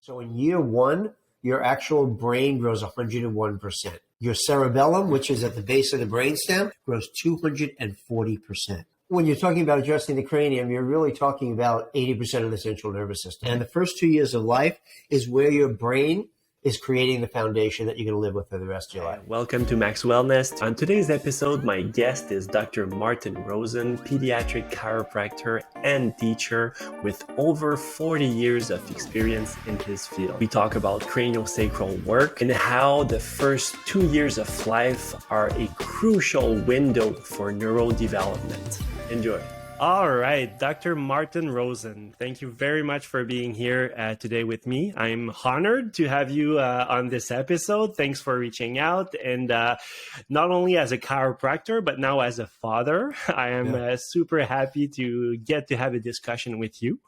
So in year one, your actual brain grows 101%. Your cerebellum, which is at the base of the brainstem, grows 240%. When you're talking about adjusting the cranium, you're really talking about 80% of the central nervous system. And the first 2 years of life is where your brain is creating the foundation that you're going to live with for the rest of your life. Welcome to Max Wellness. On today's episode, my guest is Dr. Martin Rosen, pediatric chiropractor and teacher with over 40 years of experience in his field. We talk about cranio-sacral work and how the first 2 years of life are a crucial window for neurodevelopment. Enjoy. All right, Dr. Martin Rosen, thank you very much for being here today with me. I'm honored to have you on this episode. Thanks for reaching out. And not only as a chiropractor, but now as a father, I am super happy to get to have a discussion with you.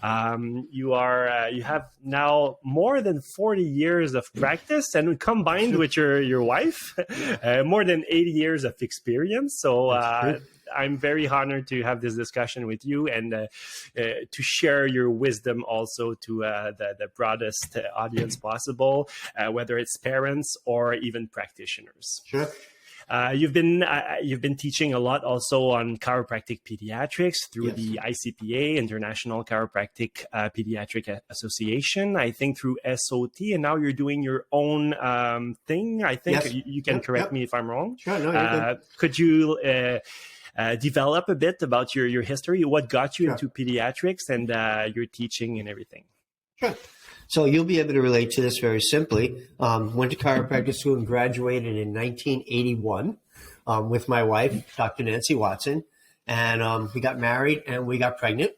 You have now more than 40 years of practice, and combined with your wife, more than 80 years of experience. So I'm very honored to have this discussion with you and to share your wisdom also to the broadest audience possible, whether it's parents or even practitioners. Sure. You've been teaching a lot also on chiropractic pediatrics through the ICPA, International Chiropractic Pediatric Association, I think through SOT, and now you're doing your own thing. I think you can correct me if I'm wrong. Sure, no, you're good. Could you develop a bit about your history, what got you into pediatrics and your teaching and everything? Sure. So you'll be able to relate to this very simply. Went to chiropractic school and graduated in 1981 with my wife, Dr. Nancy Watson. And we got married and we got pregnant.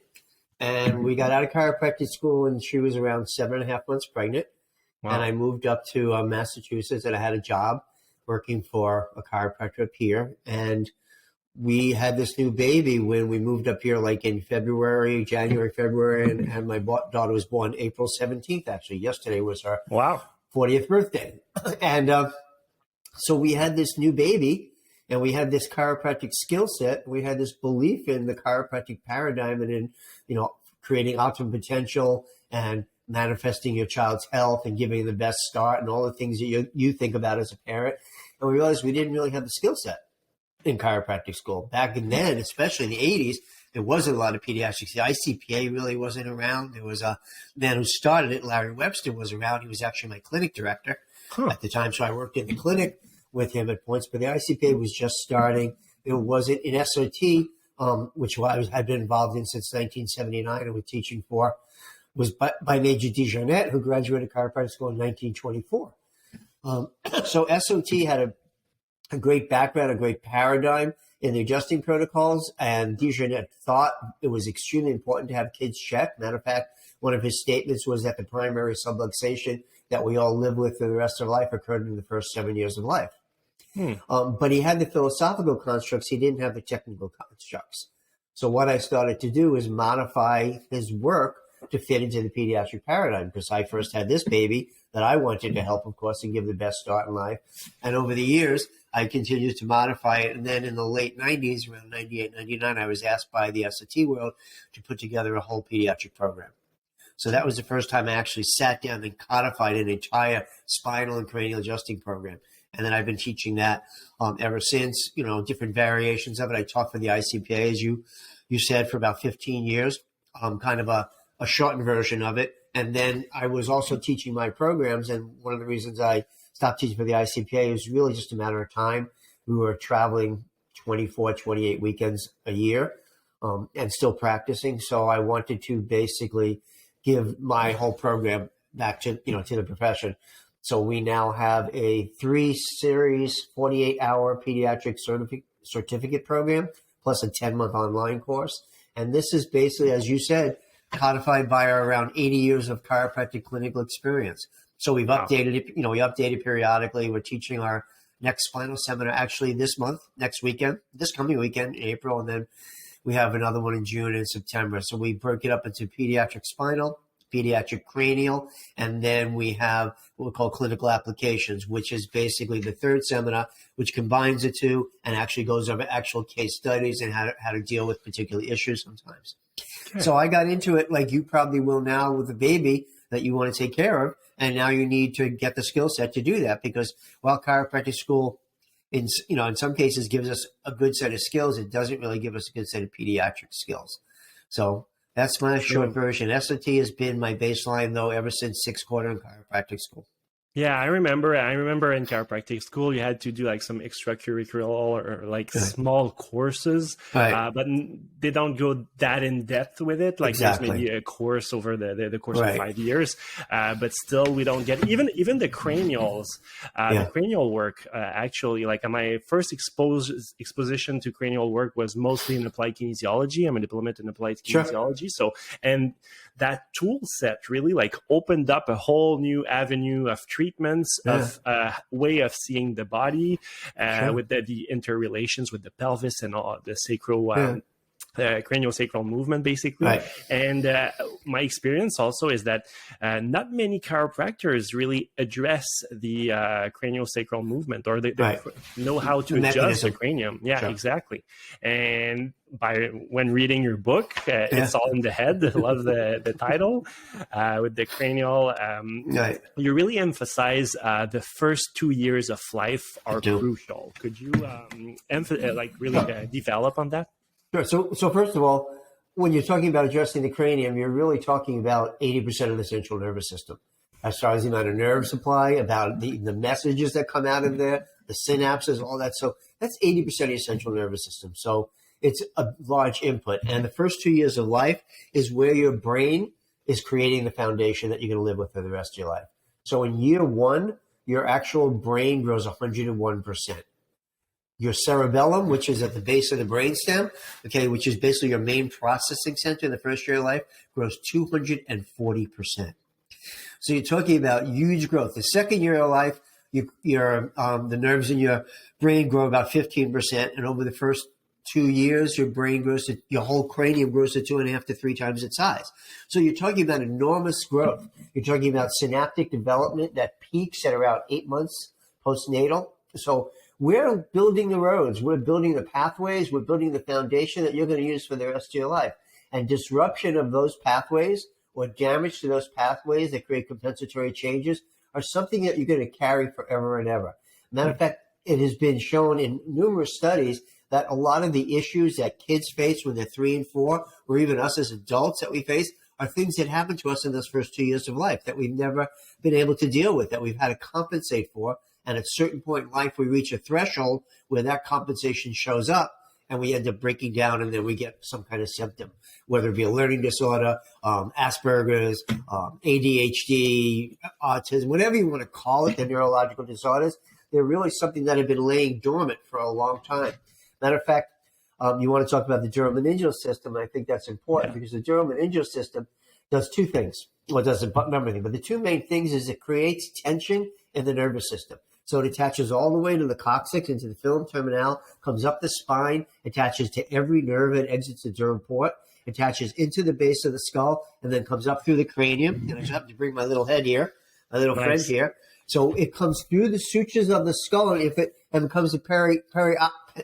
And we got out of chiropractic school and she was around 7.5 months pregnant. Wow. And I moved up to Massachusetts and I had a job working for a chiropractor up here. And we had this new baby when we moved up here, like in January, February, and my daughter was born April 17th, actually. Yesterday was her 40th birthday. And so we had this new baby, and we had this chiropractic skill set. We had this belief in the chiropractic paradigm and in, creating optimum potential and manifesting your child's health and giving the best start and all the things that you think about as a parent. And we realized we didn't really have the skill set in chiropractic school. Back then, especially in the 80s, there wasn't a lot of pediatrics. The ICPA really wasn't around. There was a man who started it, Larry Webster, was around. He was actually my clinic director at the time, so I worked in the clinic with him at points, but the ICPA was just starting. It wasn't in SOT, which I've been involved in since 1979 and was teaching for, was by Major DeJarnette, who graduated chiropractic school in 1924. So SOT had a great background, a great paradigm in the adjusting protocols, and DeJarnette thought it was extremely important to have kids check. Matter of fact, one of his statements was that the primary subluxation that we all live with for the rest of life occurred in the first 7 years of life. But he had the philosophical constructs. He didn't have the technical constructs. So what I started to do is modify his work to fit into the pediatric paradigm, because I first had this baby that I wanted to help, of course, and give the best start in life. And over the years, I continued to modify it. And then in the late 90s, around 98, 99, I was asked by the SOT world to put together a whole pediatric program. So that was the first time I actually sat down and codified an entire spinal and cranial adjusting program. And then I've been teaching that ever since, different variations of it. I taught for the ICPA, as you said, for about 15 years, kind of a shortened version of it. And then I was also teaching my programs. And one of the reasons I stopped teaching for the ICPA was really just a matter of time. We were traveling 24, 28 weekends a year and still practicing. So I wanted to basically give my whole program back to the profession. So we now have a 3-series, 48-hour pediatric certificate program, plus a 10-month online course. And this is basically, as you said, codified by our around 80 years of chiropractic clinical experience. So we've updated it, we update it periodically. We're teaching our next spinal seminar actually this coming weekend in April, and then we have another one in June and September. So we break it up into pediatric spinal, pediatric cranial, and then we have what we call clinical applications, which is basically the third seminar, which combines the two and actually goes over actual case studies and how to deal with particular issues sometimes. Okay. So I got into it like you probably will now with a baby. that you want to take care of. And now you need to get the skill set to do that, because while chiropractic school in some cases gives us a good set of skills, it doesn't really give us a good set of pediatric skills. So that's my short version. SOT has been my baseline, though, ever since sixth quarter in chiropractic school. Yeah, I remember in chiropractic school, you had to do like some extracurricular or like small courses, Right. but they don't go that in depth with it. Like Exactly. there's maybe a course over the course Right. of 5 years, but still we don't get even the cranials, the cranial work. Actually, like my first exposition to cranial work was mostly in applied kinesiology. I'm a diplomate in applied kinesiology, so and that tool set really like opened up a whole new avenue of treatments, of way of seeing the body, with the interrelations with the pelvis and all the sacral cranio-sacral movement, basically. Right. And my experience also is that not many chiropractors really address the cranio-sacral movement, or they know how to adjust the cranium. Yeah, exactly. And when reading your book, It's All in the Head, I love the title, with the cranial, you really emphasize the first 2 years of life are crucial. Could you develop on that? Sure. So first of all, when you're talking about adjusting the cranium, you're really talking about 80% of the central nervous system, as far as the amount of nerve supply, about the messages that come out of there, the synapses, all that. So that's 80% of your central nervous system. So it's a large input. And the first 2 years of life is where your brain is creating the foundation that you're going to live with for the rest of your life. So in year one, your actual brain grows 101%. Your cerebellum, which is at the base of the brainstem, which is basically your main processing center in the first year of life, grows 240%. So you're talking about huge growth. The second year of life, the nerves in your brain grow about 15%, and over the first 2 years, your whole cranium grows to 2.5 to 3 times its size. So you're talking about enormous growth. You're talking about synaptic development that peaks at around 8 months postnatal. So we're building the roads, we're building the pathways, we're building the foundation that you're going to use for the rest of your life. And disruption of those pathways or damage to those pathways that create compensatory changes are something that you're going to carry forever and ever. Matter of fact, it has been shown in numerous studies that a lot of the issues that kids face when they're 3 and 4, or even us as adults that we face, are things that happen to us in those first 2 years of life that we've never been able to deal with, that we've had to compensate for. And at a certain point in life, we reach a threshold where that compensation shows up and we end up breaking down, and then we get some kind of symptom, whether it be a learning disorder, Asperger's, ADHD, autism, whatever you want to call it, the neurological disorders. They're really something that have been laying dormant for a long time. Matter of fact, you want to talk about the neuromeningeal system, and I think that's important because the neuromeningeal system does two things. Well, it does a number of things, but the two main things is it creates tension in the nervous system. So it attaches all the way to the coccyx, into the filum terminale, comes up the spine, attaches to every nerve and exits the derm port, attaches into the base of the skull, and then comes up through the cranium. And I just have to bring my little head here, my little friend here. So it comes through the sutures of the skull, and becomes the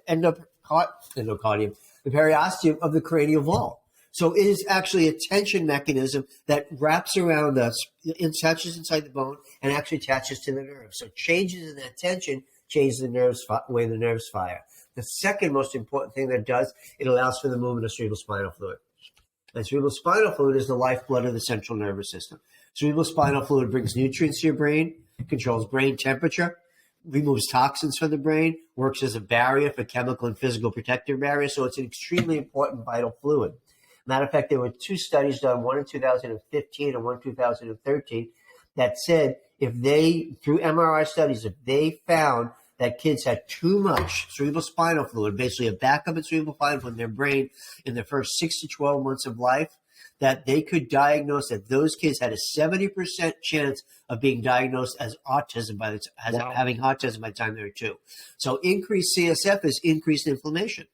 endocardium, the periosteum of the cranial vault. So it is actually a tension mechanism that wraps around us, attaches inside the bone, and actually attaches to the nerve. So changes in that tension change the way the nerves fire. The second most important thing that it does, it allows for the movement of cerebrospinal fluid. And cerebrospinal fluid is the lifeblood of the central nervous system. Cerebrospinal fluid brings nutrients to your brain, controls brain temperature, removes toxins from the brain, works as a barrier for chemical and physical protective barrier. So it's an extremely important vital fluid. Matter of fact, there were 2 studies done, one in 2015 and one in 2013, that said through MRI studies, if they found that kids had too much cerebrospinal fluid, basically a backup of cerebrospinal fluid in their brain in their first 6 to 12 months of life, that they could diagnose that those kids had a 70% chance of being diagnosed as autism having autism by the time they were 2. So increased CSF is increased inflammation.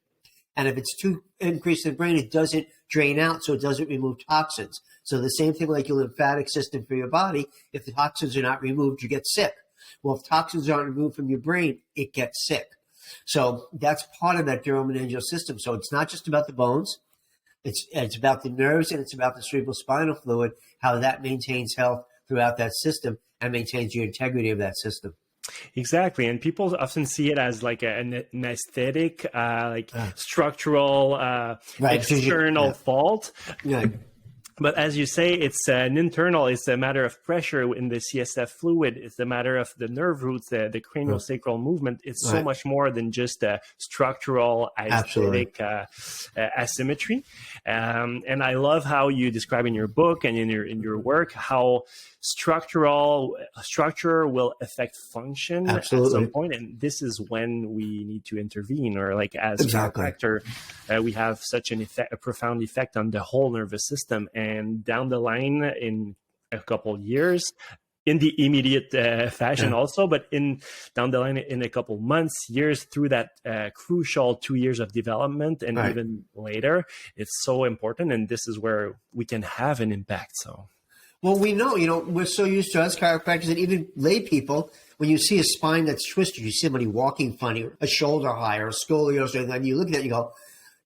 And if it's too increased in the brain, it doesn't drain out, so it doesn't remove toxins. So the same thing like your lymphatic system for your body, if the toxins are not removed, you get sick. Well, if toxins aren't removed from your brain, it gets sick. So that's part of that neuromeningeal system. So it's not just about the bones. It's about the nerves, and it's about the cerebrospinal fluid, how that maintains health throughout that system and maintains the integrity of that system. Exactly. And people often see it as like an aesthetic, structural, external fault. Yeah. But as you say, it's an internal, it's a matter of pressure in the CSF fluid. It's a matter of the nerve roots, the cranio-sacral movement. It's so much more than just a structural, aesthetic asymmetry. And I love how you describe in your book and in your work how structure will affect function at some point, and this is when we need to intervene, or like as a chiropractor, we have such a profound effect on the whole nervous system, and down the line in a couple of years, in the immediate fashion also, but down the line in a couple months, years, through that crucial 2 years of development, and even later, it's so important, and this is where we can have an impact. So. Well, we know, we're so used to, as chiropractors and even lay people, when you see a spine that's twisted, you see somebody walking funny, a shoulder high, or a scoliosis, and you look at it,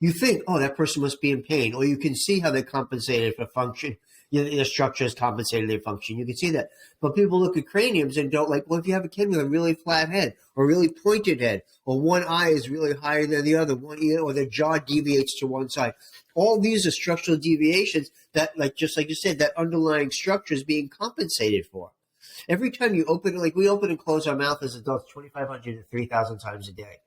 you think, oh, that person must be in pain. Or you can see how they compensated for function. The structure has compensated their function. You can see that. But people look at craniums and don't well, if you have a kid with a really flat head or really pointed head, or one eye is really higher than the other, one ear, or their jaw deviates to one side. All these are structural deviations that, just like you said, that underlying structure is being compensated for. Every time you open, we open and close our mouth as adults 2,500 to 3,000 times a day.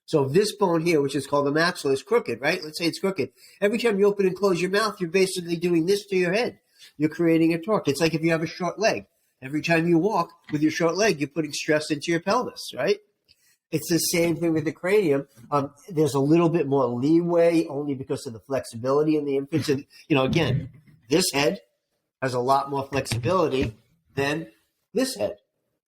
So this bone here, which is called the maxilla, is crooked, right? Let's say it's crooked. Every time you open and close your mouth, you're basically doing this to your head. You're creating a torque. It's like if you have a short leg. Every time you walk with your short leg, you're putting stress into your pelvis, right? It's the same thing with the cranium. There's a little bit more leeway only because of the flexibility in the infants. And, again, this head has a lot more flexibility than this head,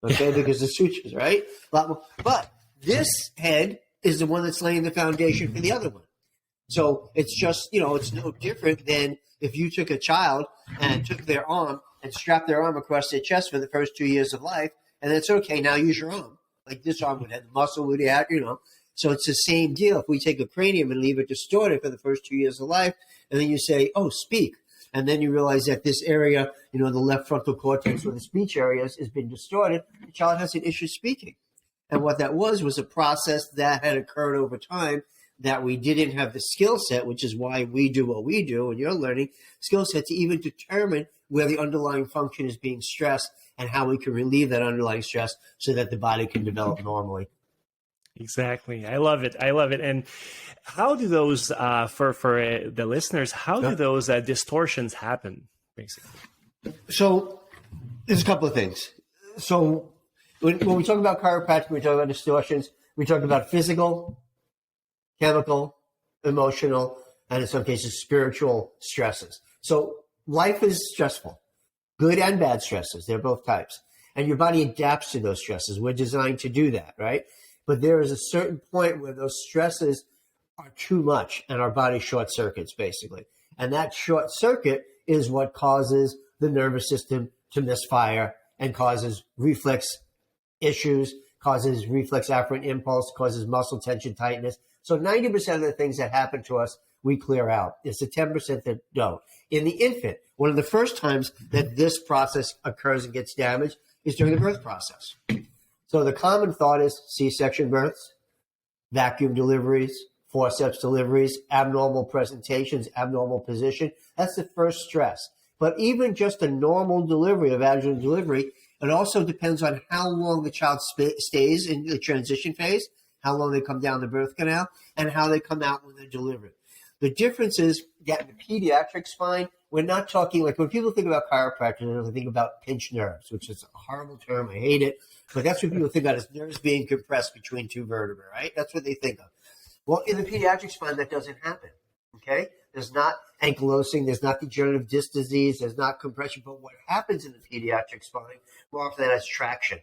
okay, because the sutures, right? A lot more. But this head is the one that's laying the foundation for the other one. So it's just, it's no different than if you took a child and took their arm and strapped their arm across their chest for the first 2 years of life, and it's okay, now use your arm. Like this arm would have the muscle would have, So it's the same deal. If we take a cranium and leave it distorted for the first 2 years of life, and then you say, oh, speak. And then you realize that this area, the left frontal cortex, where the speech area has been distorted, the child has an issue speaking. And what that was a process that had occurred over time, that we didn't have the skill set, which is why we do what we do, and you're learning skill set to even determine where the underlying function is being stressed and how we can relieve that underlying stress so that the body can develop normally. Exactly. I love it. And how do those, for the listeners, how do those distortions happen, basically? So there's a couple of things. So when we talk about chiropractic, we talk about distortions, we talk about physical, chemical, emotional, and in some cases, spiritual stresses. So life is stressful, good and bad stresses. They're both types. And your body adapts to those stresses. We're designed to do that, right? But there is a certain point where those stresses are too much and our body short circuits, basically. And that short circuit is what causes the nervous system to misfire and causes reflex issues, causes reflex afferent impulse, causes muscle tension, tightness. So 90% of the things that happen to us, we clear out. It's the 10% that don't. In the infant, one of the first times that this process occurs and gets damaged is during the birth process. So the common thought is C-section births, vacuum deliveries, forceps deliveries, abnormal presentations, abnormal position. That's the first stress. But even just a normal delivery, a vaginal delivery, it also depends on how long the child stays in the transition phase, how long they come down the birth canal, and how they come out when they're delivered. The difference is that in the pediatric spine, we're not talking like when people think about chiropractic, they think about pinched nerves, which is a horrible term. I hate it. But that's what people think about, is nerves being compressed between two vertebrae, right? That's what they think of. Well, in the pediatric spine, that doesn't happen, okay? There's not ankylosing, there's not degenerative disc disease, there's not compression. But what happens in the pediatric spine, more often than not, is traction.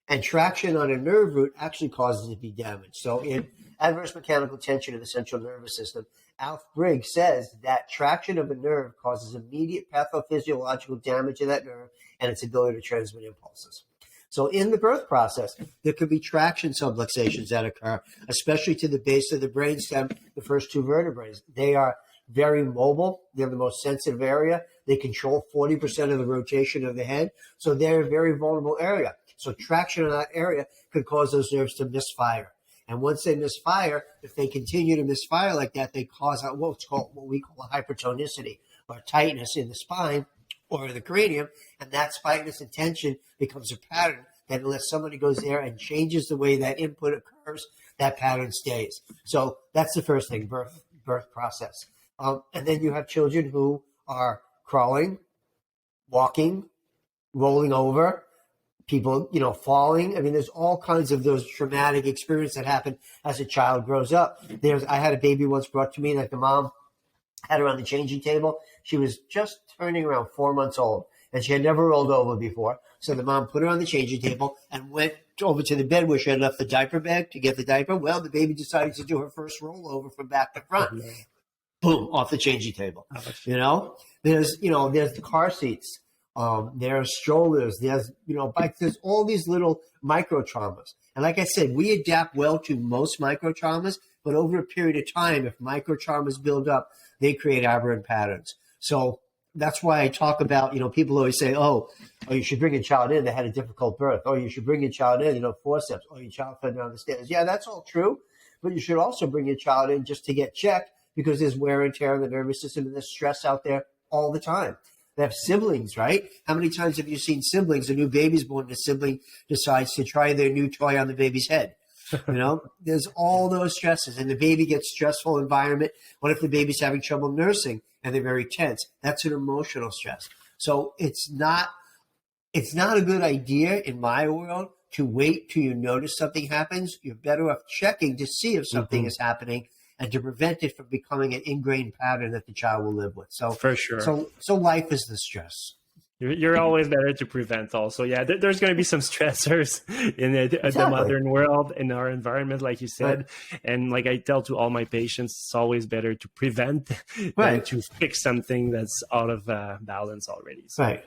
And traction on a nerve root actually causes it to be damaged. So in adverse mechanical tension of the central nervous system, Alf Briggs says that traction of a nerve causes immediate pathophysiological damage of that nerve and its ability to transmit impulses. So in the birth process, there could be traction subluxations that occur, especially to the base of the brainstem, the first two vertebrae. They are very mobile. They're the most sensitive area. They control 40% of the rotation of the head. So they're a very vulnerable area. So traction in that area could cause those nerves to misfire. And once they misfire, if they continue to misfire like that, they cause what we call a hypertonicity, or tightness in the spine or in the cranium. And that tightness and tension becomes a pattern that unless somebody goes there and changes the way that input occurs, that pattern stays. So that's the first thing, birth process. And then you have children who are crawling, walking, rolling over, people, falling. I mean, there's all kinds of those traumatic experiences that happen as a child grows up. I had a baby once brought to me, like the mom had her on the changing table. She was just turning around 4 months old, and she had never rolled over before. So the mom put her on the changing table and went over to the bed where she had left the diaper bag to get the diaper. Well, the baby decided to do her first rollover from back to front. Boom, off the changing table. There's the car seats. There's strollers. There's, bikes. There's all these little micro traumas. And like I said, we adapt well to most micro traumas, but over a period of time, if micro traumas build up, they create aberrant patterns. So that's why I talk about, people always say, oh, you should bring a child in that had a difficult birth. Oh, you should bring your child in, forceps. Oh, your child fell down the stairs. Yeah, that's all true. But you should also bring your child in just to get checked, because there's wear and tear in the nervous system and there's stress out there all the time. They have siblings, right? How many times have you seen siblings? A new baby's born and a sibling decides to try their new toy on the baby's head. There's all those stresses, and the baby gets stressful environment. What if the baby's having trouble nursing and they're very tense? That's an emotional stress. So it's not a good idea in my world to wait till you notice something happens. You're better off checking to see if something is happening and to prevent it from becoming an ingrained pattern that the child will live with. So for sure. So life is the stress. You're always better to prevent also. Yeah, there's going to be some stressors in the modern world, in our environment, like you said. Right. And like I tell to all my patients, it's always better to prevent than to fix something that's out of balance already. So. Right.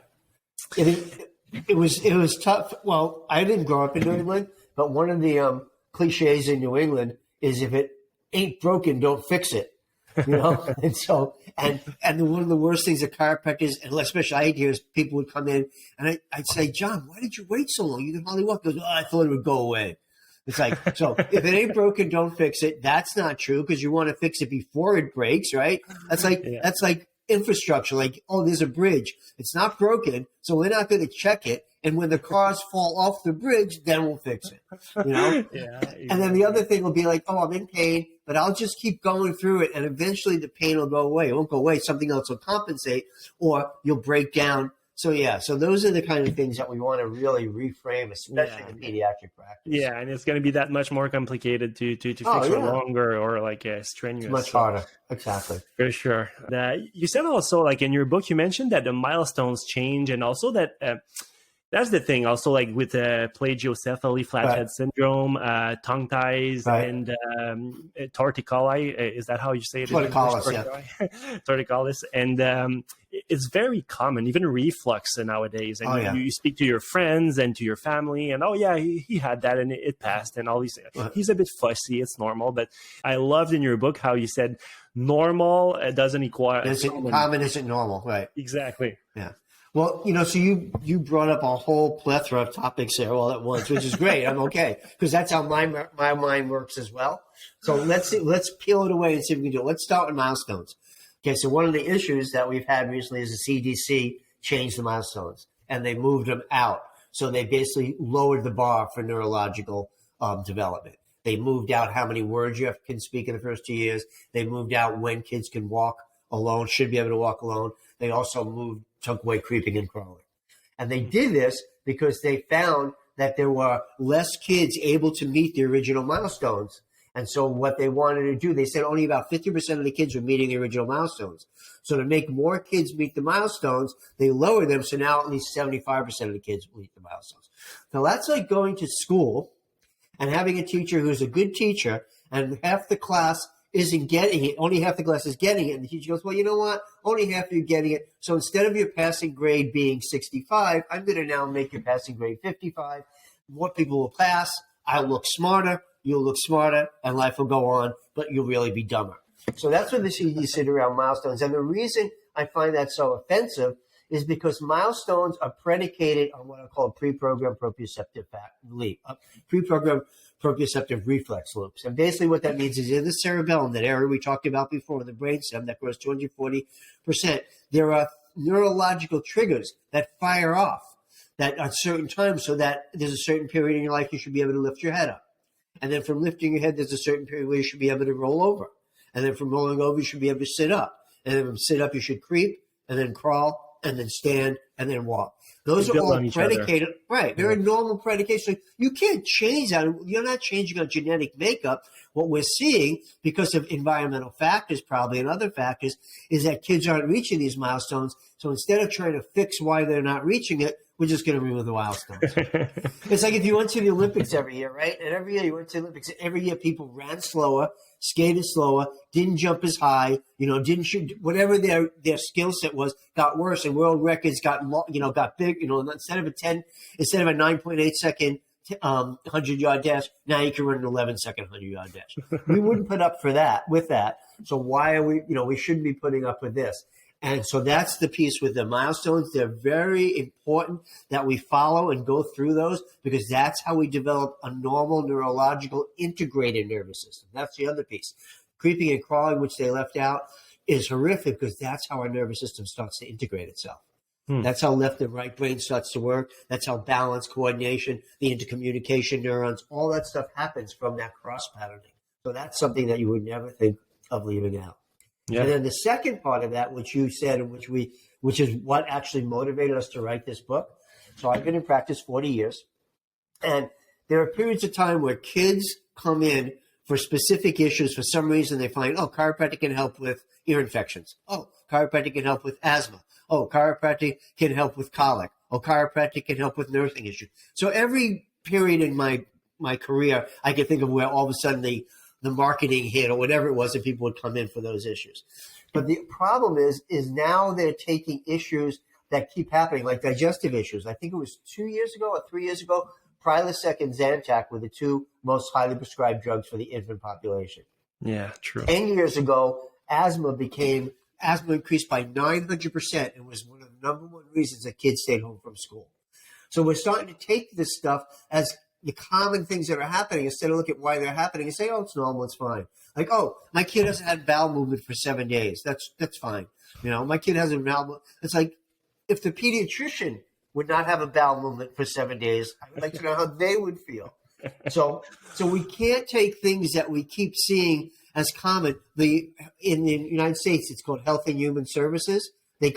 It was tough. Well, I didn't grow up in New England, but one of the cliches in New England is if it ain't broken, don't fix it. And so, and one of the worst things that chiropractors, and especially I hear, is people would come in and I'd say, John, why did you wait so long? You can hardly walk. He goes, I thought it would go away. It's like, so if it ain't broken, don't fix it. That's not true, because you want to fix it before it breaks, right? That's like infrastructure. Like, oh, there's a bridge. It's not broken, so we're not going to check it. And when the cars fall off the bridge, then we'll fix it. Yeah, and then the other thing will be like, oh, I'm in pain, but I'll just keep going through it, and eventually the pain will go away. It won't go away. Something else will compensate, or you'll break down. So those are the kind of things that we want to really reframe, especially in pediatric practice. Yeah, and it's going to be that much more complicated to fix for longer, or like strenuous. It's much harder. Exactly. For sure. You said also, like in your book, you mentioned that the milestones change, and also that that's the thing. Also, like with plagiocephaly, flathead syndrome, tongue ties, and torticolli. Is that how you say it? Torticollis, Torticollis, and it's very common, even reflux nowadays. And you speak to your friends and to your family, and he had that and it passed, and all these. He's a bit fussy. It's normal, but I loved in your book how you said normal doesn't equal common isn't normal, right? Exactly. Yeah. Well, so you brought up a whole plethora of topics there all at once, which is great. I'm okay, because that's how my mind works as well. So let's peel it away and see if we can do it. Let's start with milestones. Okay, so one of the issues that we've had recently is the CDC changed the milestones, and they moved them out. So they basically lowered the bar for neurological development. They moved out how many words you can speak in the first 2 years. They moved out when kids can walk alone, should be able to walk alone. They also took away creeping and crawling. And they did this because they found that there were less kids able to meet the original milestones. And so what they wanted to do, they said only about 50% of the kids were meeting the original milestones. So to make more kids meet the milestones, they lowered them. So now at least 75% of the kids meet the milestones. So that's like going to school and having a teacher who's a good teacher, and half the class isn't getting it. Only half the class is getting it. And the teacher goes, well, you know what? Only half of you are getting it. So instead of your passing grade being 65, I'm going to now make your passing grade 55. More people will pass. I'll look smarter. You'll look smarter, and life will go on, but you'll really be dumber. So that's what you sit around milestones. And the reason I find that so offensive is because milestones are predicated on what I call pre-programmed proprioceptive pre-programmed reflex loops. And basically what that means is in the cerebellum, that area we talked about before, the brainstem that grows 240%, there are neurological triggers that fire off that at certain times, so that there's a certain period in your life you should be able to lift your head up. And then from lifting your head, there's a certain period where you should be able to roll over. And then from rolling over, you should be able to sit up. And then from sit up, you should creep, and then crawl, and then stand, and then walk. Those are all predicated, right? They're a normal predication. You can't change that. You're not changing our genetic makeup. What we're seeing, because of environmental factors probably and other factors, is that kids aren't reaching these milestones. So instead of trying to fix why they're not reaching it, we're just going to remove the milestones. It's like if you went to the Olympics every year, right? And every year you went to the Olympics, every year people ran slower, skated slower, didn't jump as high, didn't shoot, whatever their skill set was, got worse, and world records got big, instead of a 9.8 second 100-yard dash, now you can run an 11-second 100-yard dash. We wouldn't put up with that. So why are we shouldn't be putting up with this. And so that's the piece with the milestones. They're very important that we follow and go through those, because that's how we develop a normal neurological integrated nervous system. That's the other piece. Creeping and crawling, which they left out, is horrific, because that's how our nervous system starts to integrate itself. That's how left and right brain starts to work. That's how balance, coordination, the intercommunication neurons, all that stuff happens from that cross patterning. So that's something that you would never think of leaving out. Yeah. And then the second part of that, which you said, and which is what actually motivated us to write this book. So I've been in practice 40 years, and there are periods of time where kids come in for specific issues. For some reason, they find, chiropractic can help with ear infections. Chiropractic can help with asthma. Chiropractic can help with colic. Chiropractic can help with nursing issues. So every period in my career, I can think of where all of a sudden the marketing hit or whatever it was, and people would come in for those issues. But the problem is now they're taking issues that keep happening, like digestive issues. I think it was 2 years ago or 3 years ago, Prilosec and Zantac were the two most highly prescribed drugs for the infant population. Yeah, true. 10 years ago, asthma increased by 900% and was one of the number one reasons that kids stayed home from school. So we're starting to take this stuff as the common things that are happening, instead of look at why they're happening and say, it's normal, it's fine. Like, my kid hasn't had bowel movement for 7 days. That's fine. My kid hasn't bowel movement. It's like, if the pediatrician would not have a bowel movement for 7 days, I would like to know how they would feel. So we can't take things that we keep seeing as common. In the United States, it's called Health and Human Services. They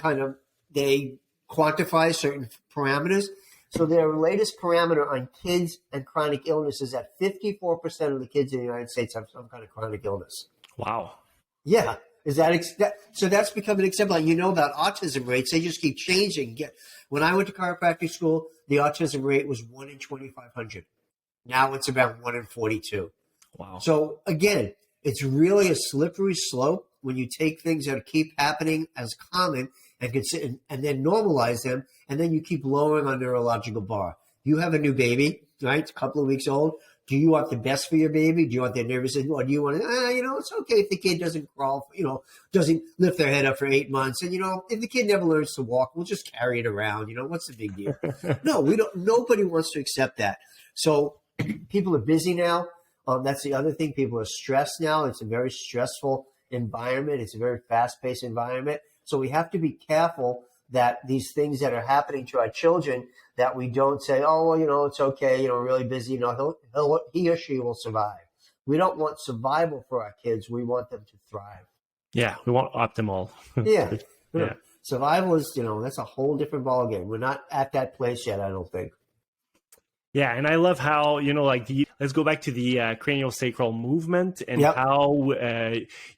quantify certain parameters. So their latest parameter on kids and chronic illness is that 54% of the kids in the United States have some kind of chronic illness. Wow. Yeah. So that's become an example. And about autism rates, they just keep changing. When I went to chiropractic school, the autism rate was 1 in 2,500. Now it's about 1 in 42. Wow. So again, it's really a slippery slope when you take things that keep happening as common and then normalize them, and then you keep lowering our neurological bar. You have a new baby, right? It's a couple of weeks old. Do you want the best for your baby? Do you want their nervous system? Or do you want it's okay if the kid doesn't crawl, doesn't lift their head up for 8 months. And, if the kid never learns to walk, we'll just carry it around. What's the big deal? No, nobody wants to accept that. So people are busy now. That's the other thing. People are stressed now. It's a very stressful environment. It's a very fast-paced environment. So we have to be careful that these things that are happening to our children, that we don't say, it's okay, really busy, he or she will survive. We don't want survival for our kids. We want them to thrive. Yeah, we want optimal. Yeah. Yeah. Survival is, that's a whole different ballgame. We're not at that place yet, I don't think. Yeah, and I love how, let's go back to the cranio-sacral movement and how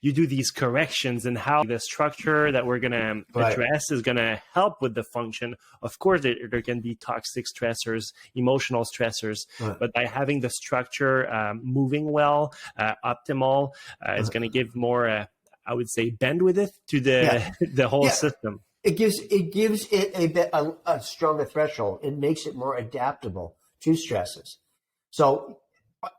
you do these corrections and how the structure that we're going to address is going to help with the function. Of course, there can be toxic stressors, emotional stressors, but by having the structure moving well, optimal, it's going to give more, I would say, bandwidth to the whole system. It gives it a stronger threshold. It makes it more adaptable to stresses. So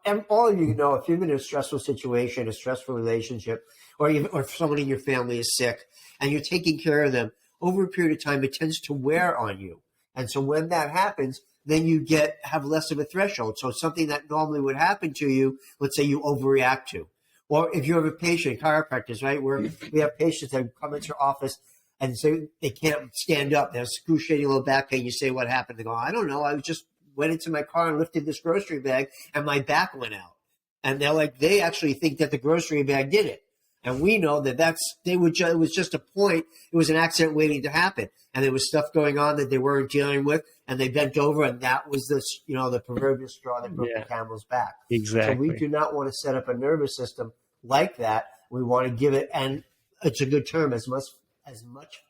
And all of you know, if you've been in a stressful situation, a stressful relationship, or if someone in your family is sick and you're taking care of them over a period of time, it tends to wear on you. And so when that happens, then you have less of a threshold. So something that normally would happen to you, let's say you overreact to. Or if you have a patient, chiropractors, right, where we have patients that come into your office and say they can't stand up, they have excruciating low back pain. You say, what happened? They go, I don't know. I just went into my car and lifted this grocery bag and my back went out. And they're like, they actually think that the grocery bag did it. And we know that it was just a point. It was an accident waiting to happen. And there was stuff going on that they weren't dealing with. And they bent over, and that was the proverbial straw that broke the camel's back. Exactly. So we do not want to set up a nervous system like that. We want to give it, and it's a good term, as much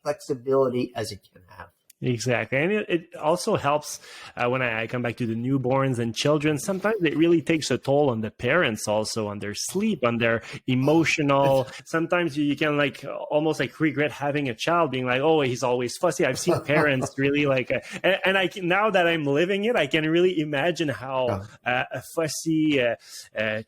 flexibility as it can have. Exactly. And it also helps when I come back to the newborns and children. Sometimes it really takes a toll on the parents also, on their sleep, on their emotional. Sometimes you can almost regret having a child, being like, oh, he's always fussy. I've seen parents really and I can, now that I'm living it, I can really imagine how a fussy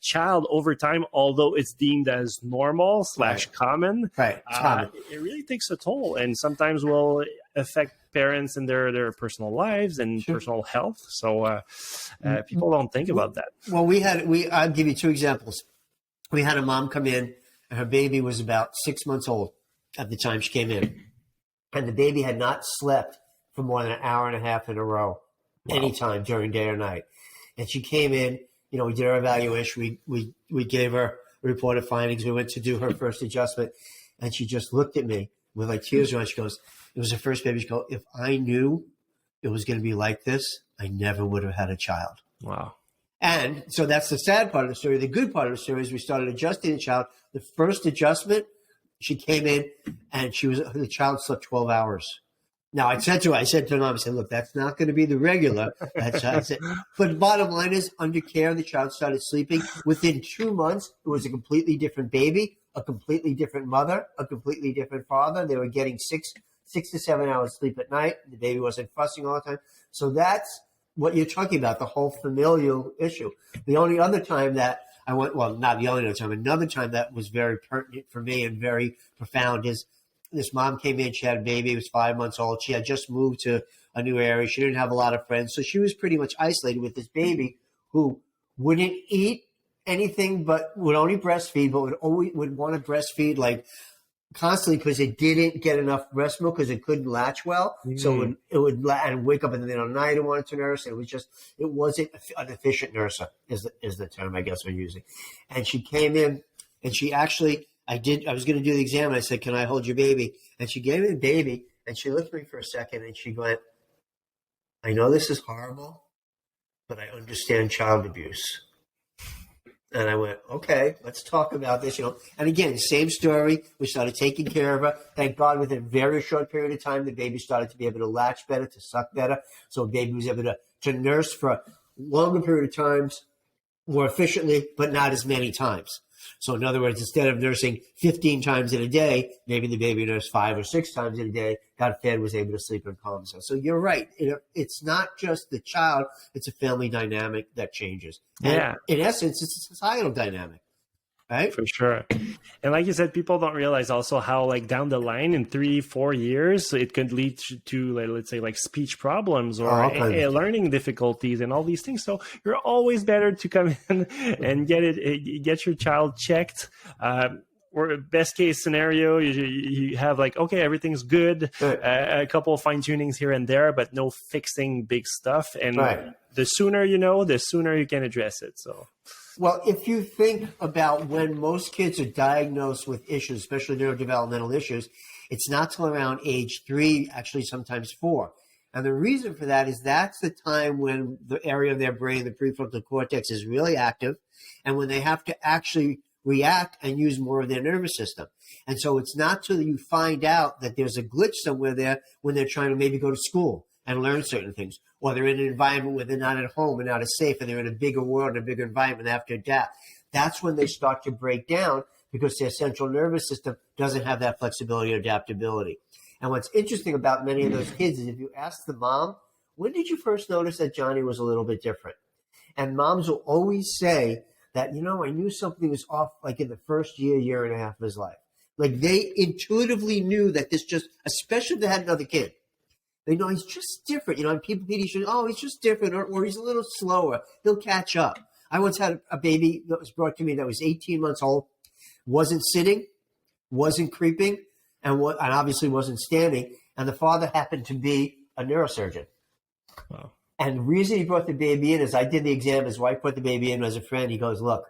child over time, although it's deemed as normal / common, it really takes a toll, and sometimes will affect parents and their personal lives and personal health. So people don't think about that. Well, I'll give you two examples. We had a mom come in, and her baby was about 6 months old at the time she came in. And the baby had not slept for more than an hour and a half in a row, anytime during day or night. And she came in, we did our evaluation. We gave her a report of findings. We went to do her first adjustment. And she just looked at me with tears in her eyes. She goes, it was her first baby. She goes, if I knew it was going to be like this, I never would have had a child. Wow. And so that's the sad part of the story. The good part of the story is we started adjusting the child. The first adjustment, she came in and the child slept 12 hours. Now, I said to her, mom, I said, look, that's not going to be the regular. I said, but the bottom line is, under care, the child started sleeping. Within 2 months, it was a completely different baby, a completely different mother, a completely different father. They were getting 6 to 7 hours sleep at night. The baby wasn't fussing all the time. So that's what you're talking about, the whole familial issue. The only other time that I went, well, not the only other time, another time that was very pertinent for me and very profound is this mom came in. She had a baby. It was 5 months old. She had just moved to a new area. She didn't have a lot of friends. So she was pretty much isolated with this baby who wouldn't eat anything but would only breastfeed, but would want to breastfeed constantly because it didn't get enough breast milk because it couldn't latch well. Mm-hmm. So it would and wake up in the middle of the night and wanted to nurse. It wasn't an efficient nurser is the term I guess we're using. And she came in and she actually, I was going to do the exam and I said, can I hold your baby? And she gave me the baby and she looked at me for a second and she went, I know this is horrible, but I understand child abuse. And I went, okay, let's talk about this, And again, same story. We started taking care of her. Thank God, within a very short period of time, the baby started to be able to latch better, to suck better. So the baby was able to nurse for a longer period of times, more efficiently, but not as many times. So in other words, instead of nursing 15 times in a day, maybe the baby nursed 5 or 6 times in a day, got fed, was able to sleep and calm himself. So you're right. It's not just the child. It's a family dynamic that changes. And in essence, it's a societal dynamic. Right? For sure. And like you said, people don't realize also how down the line in 3-4 years, it could lead to let's say speech problems or learning difficulties and all these things. So you're always better to come in and get your child checked. Or best case scenario, you have okay, everything's good, a couple of fine tunings here and there, but no fixing big stuff. And the sooner the sooner you can address it. So. Well, if you think about when most kids are diagnosed with issues, especially neurodevelopmental issues, it's not till around age 3, actually sometimes 4. And the reason for that is that's the time when the area of their brain, the prefrontal cortex, is really active and when they have to actually react and use more of their nervous system. And so it's not till you find out that there's a glitch somewhere there when they're trying to maybe go to school and learn certain things, or they're in an environment where they're not at home and not as safe, and they're in a bigger world, a bigger environment, they have to adapt. That's when they start to break down because their central nervous system doesn't have that flexibility or adaptability. And what's interesting about many of those kids is if you ask the mom, when did you first notice that Johnny was a little bit different? And moms will always say that, I knew something was off like in the first year and a half of his life. Like they intuitively knew that this just, especially if they had another kid, they know he's just different. And pediatricians, oh, he's just different, or he's a little slower. He'll catch up. I once had a baby that was brought to me that was 18 months old, wasn't sitting, wasn't creeping, and obviously wasn't standing. And the father happened to be a neurosurgeon. Wow. And the reason he brought the baby in is I did the exam. His wife put the baby in as a friend. He goes, look,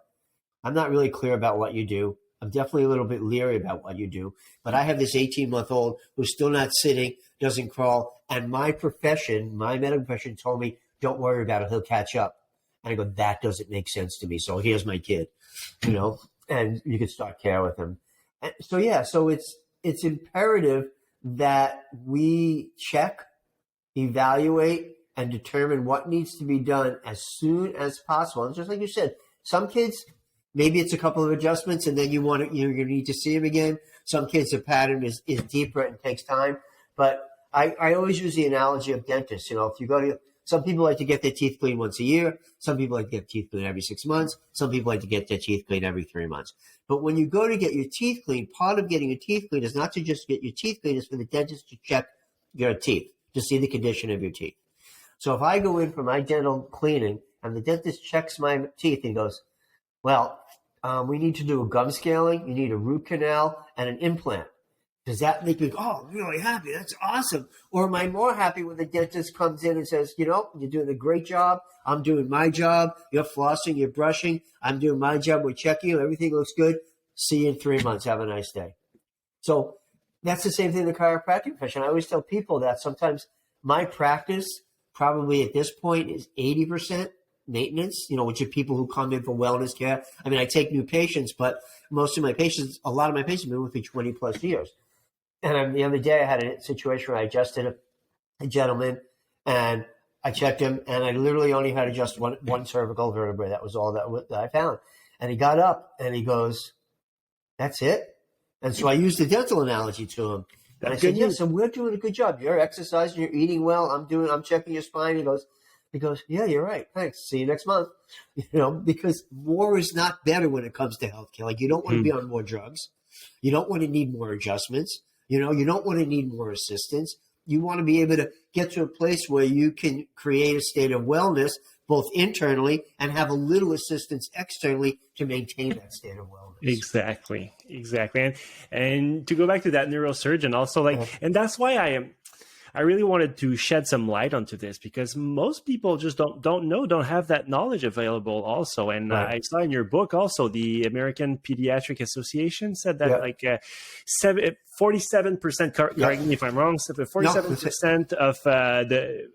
I'm not really clear about what you do. I'm definitely a little bit leery about what you do. But I have this 18-month-old who's still not sitting, doesn't crawl. And my medical profession told me, don't worry about it. He'll catch up. And I go, that doesn't make sense to me. So here's my kid, and you can start care with him. And so it's imperative that we check, evaluate, and determine what needs to be done as soon as possible. And just like you said, some kids, maybe it's a couple of adjustments and then you're going to need to see them again. Some kids, the pattern is deeper and takes time. But I always use the analogy of dentists. If you go to, some people like to get their teeth cleaned once a year. Some people like to get teeth cleaned every 6 months. Some people like to get their teeth cleaned every 3 months. But when you go to get your teeth cleaned, part of getting your teeth cleaned is not to just get your teeth cleaned, it's for the dentist to check your teeth, to see the condition of your teeth. So if I go in for my dental cleaning and the dentist checks my teeth and goes, well, we need to do a gum scaling, you need a root canal and an implant. Does that make me go, oh, I'm really happy? That's awesome. Or am I more happy when the dentist comes in and says, you're doing a great job. I'm doing my job. You're flossing, you're brushing. I'm doing my job. We're checking you. Everything looks good. See you in 3 months. Have a nice day. So that's the same thing in the chiropractic profession. I always tell people that sometimes my practice probably at this point is 80% maintenance, which are people who come in for wellness care. I mean, I take new patients, but a lot of my patients have been with me 20 plus years. And the other day I had a situation where I adjusted a gentleman and I checked him and I literally only had to adjust one cervical vertebrae. That was all that I found. And he got up and he goes, that's it? And so I used the dental analogy to him. And I said, yes, and we're doing a good job. You're exercising, you're eating well. I'm checking your spine. He goes, yeah, you're right. Thanks. See you next month. Because more is not better when it comes to healthcare. Like you don't want to be on more drugs. You don't want to need more adjustments. You don't want to need more assistance. You want to be able to get to a place where you can create a state of wellness, both internally and have a little assistance externally to maintain that state of wellness. Exactly. And to go back to that neurosurgeon also, and that's why I really wanted to shed some light onto this because most people just don't have that knowledge available also. And right. I saw in your book also, the American Pediatric Association said that 47%, correct me if I'm wrong, 47% of the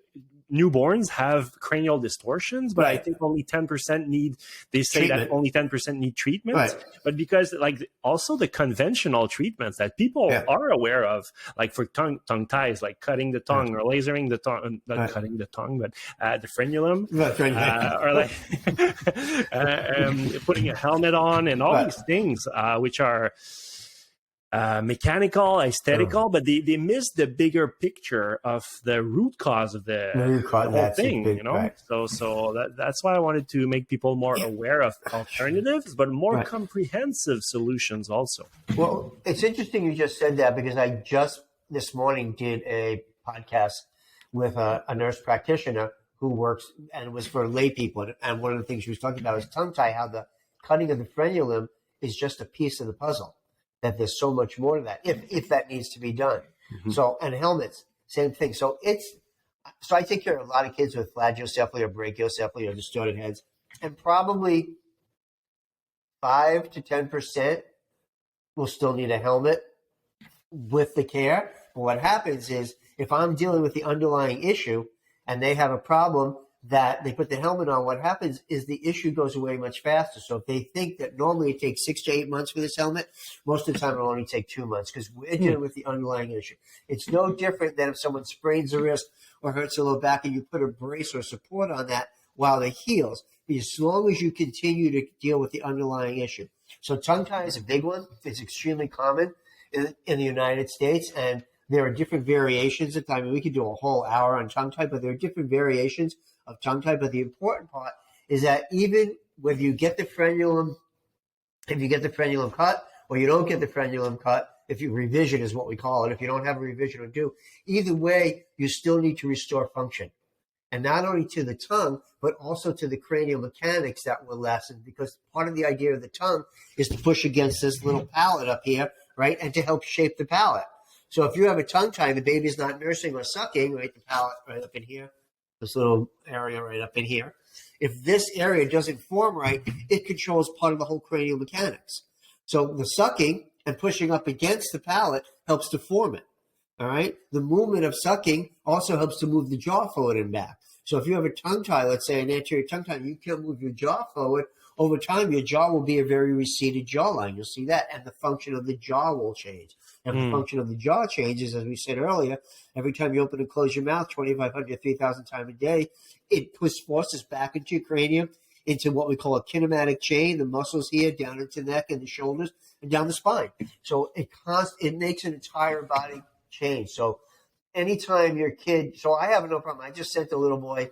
newborns have cranial distortions, but I think only 10% need treatment. Right. But because also the conventional treatments that people are aware of, like for tongue ties, like cutting the tongue or lasering the tongue, not cutting the tongue, but the frenulum, or putting a helmet on and all these things, which are mechanical, aesthetical, but they miss the bigger picture of the root cause of the whole thing, Right. So that's why I wanted to make people more aware of alternatives, but more comprehensive solutions also. Well, it's interesting you just said that because I just this morning did a podcast with a nurse practitioner who works and it was for lay people. And one of the things she was talking about is tongue tie, how the cutting of the frenulum is just a piece of the puzzle. That there's so much more to that if that needs to be done. Mm-hmm. So, and helmets, same thing. So I take care of a lot of kids with flagiocephaly or brachiocephaly or distorted heads, and probably 5 to 10% will still need a helmet with the care. But what happens is if I'm dealing with the underlying issue and they have a problem that they put the helmet on, what happens is the issue goes away much faster. So if they think that normally it takes 6 to 8 months for this helmet, most of the time it'll only take 2 months because we're dealing with the underlying issue. It's no different than if someone sprains a wrist or hurts a low back and you put a brace or support on that while it heals, as long as you continue to deal with the underlying issue. So tongue tie is a big one. It's extremely common in the United States, and there are different variations of time. I mean, we could do a whole hour on tongue tie, but there are different variations of tongue tie. But the important part is that even whether you get the frenulum, if you get the frenulum cut or you don't get the frenulum cut, if you revision is what we call it, if you don't have a revision or do, either way, you still need to restore function. And not only to the tongue, but also to the cranial mechanics that were lessened, because part of the idea of the tongue is to push against this little palate up here, right, and to help shape the palate. So if you have a tongue tie, the baby's not nursing or sucking, right, the palate right up in here, this little area right up in here. If this area doesn't form right, it controls part of the whole cranial mechanics. So the sucking and pushing up against the palate helps to form it. All right. The movement of sucking also helps to move the jaw forward and back. So if you have a tongue tie, let's say an anterior tongue tie, you can't move your jaw forward. Over time, your jaw will be a very receded jawline. You'll see that, and the function of the jaw will change. And the function of the jaw changes, as we said earlier. Every time you open and close your mouth 2,500, 3,000 times a day, it puts forces back into your cranium, into what we call a kinematic chain, the muscles here, down into the neck and the shoulders, and down the spine. So it makes an entire body change. So anytime your kid, so I have no problem. I just sent a little boy.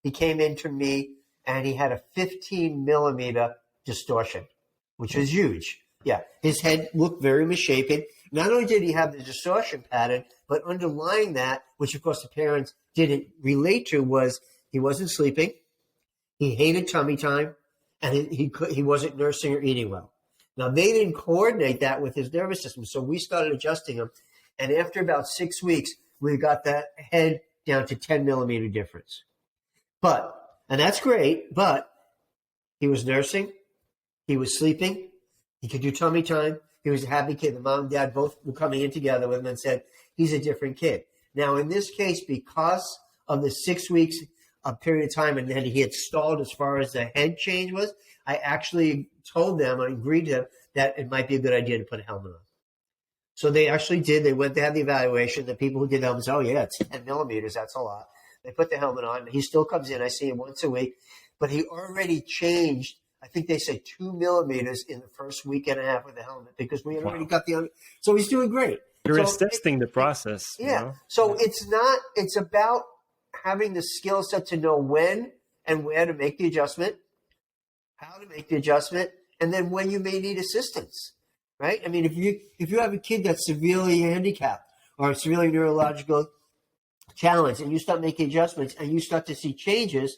He came in to me and he had a 15 millimeter distortion, which was huge. Yeah. His head looked very misshapen. Not only did he have the distortion pattern, but underlying that, which of course the parents didn't relate to, was he wasn't sleeping. He hated tummy time, and he wasn't nursing or eating well. Now, they didn't coordinate that with his nervous system, so we started adjusting him. And after about 6 weeks, we got that head down to 10 millimeter difference. And that's great, but he was nursing, he was sleeping, he could do tummy time, he was a happy kid. The mom and dad both were coming in together with him and said, he's a different kid. Now, in this case, because of the 6 weeks period of time, and then he had stalled as far as the head change was, I actually told them, I agreed to them, that it might be a good idea to put a helmet on. So they actually did. They went to have the evaluation. The people who did the helmet said, oh, yeah, it's 10 millimeters. That's a lot. They put the helmet on. He still comes in. I see him once a week. But he already changed, I think they said 2 millimeters in the first week and a half with the helmet, because we had already got the – so he's doing great. You're assisting the process. Yeah. You know? So it's about having the skill set to know when and where to make the adjustment, how to make the adjustment, and then when you may need assistance. Right? I mean, if you have a kid that's severely handicapped or severely neurological challenged, and you start making adjustments and you start to see changes,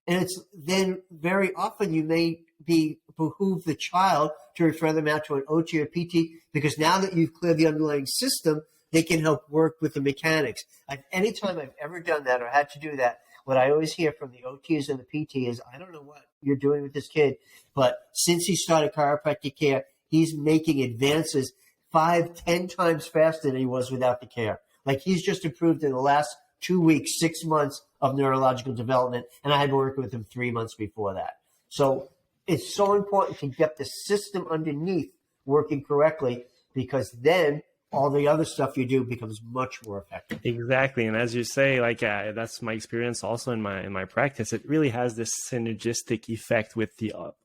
and it's then very often you may behoove the child to refer them out to an OT or PT, because now that you've cleared the underlying system, they can help work with the mechanics. Anytime I've ever done that or had to do that, what I always hear from the OTs and the PT is, I don't know what you're doing with this kid, but since he started chiropractic care, he's making advances 5-10 times faster than he was without the care. Like, he's just improved in the last 2 weeks, 6 months of neurological development, and I had been working with him 3 months before that. So it's so important to get the system underneath working correctly, because then all the other stuff you do becomes much more effective. Exactly. And as you say, like that's my experience also in my practice. It really has this synergistic effect with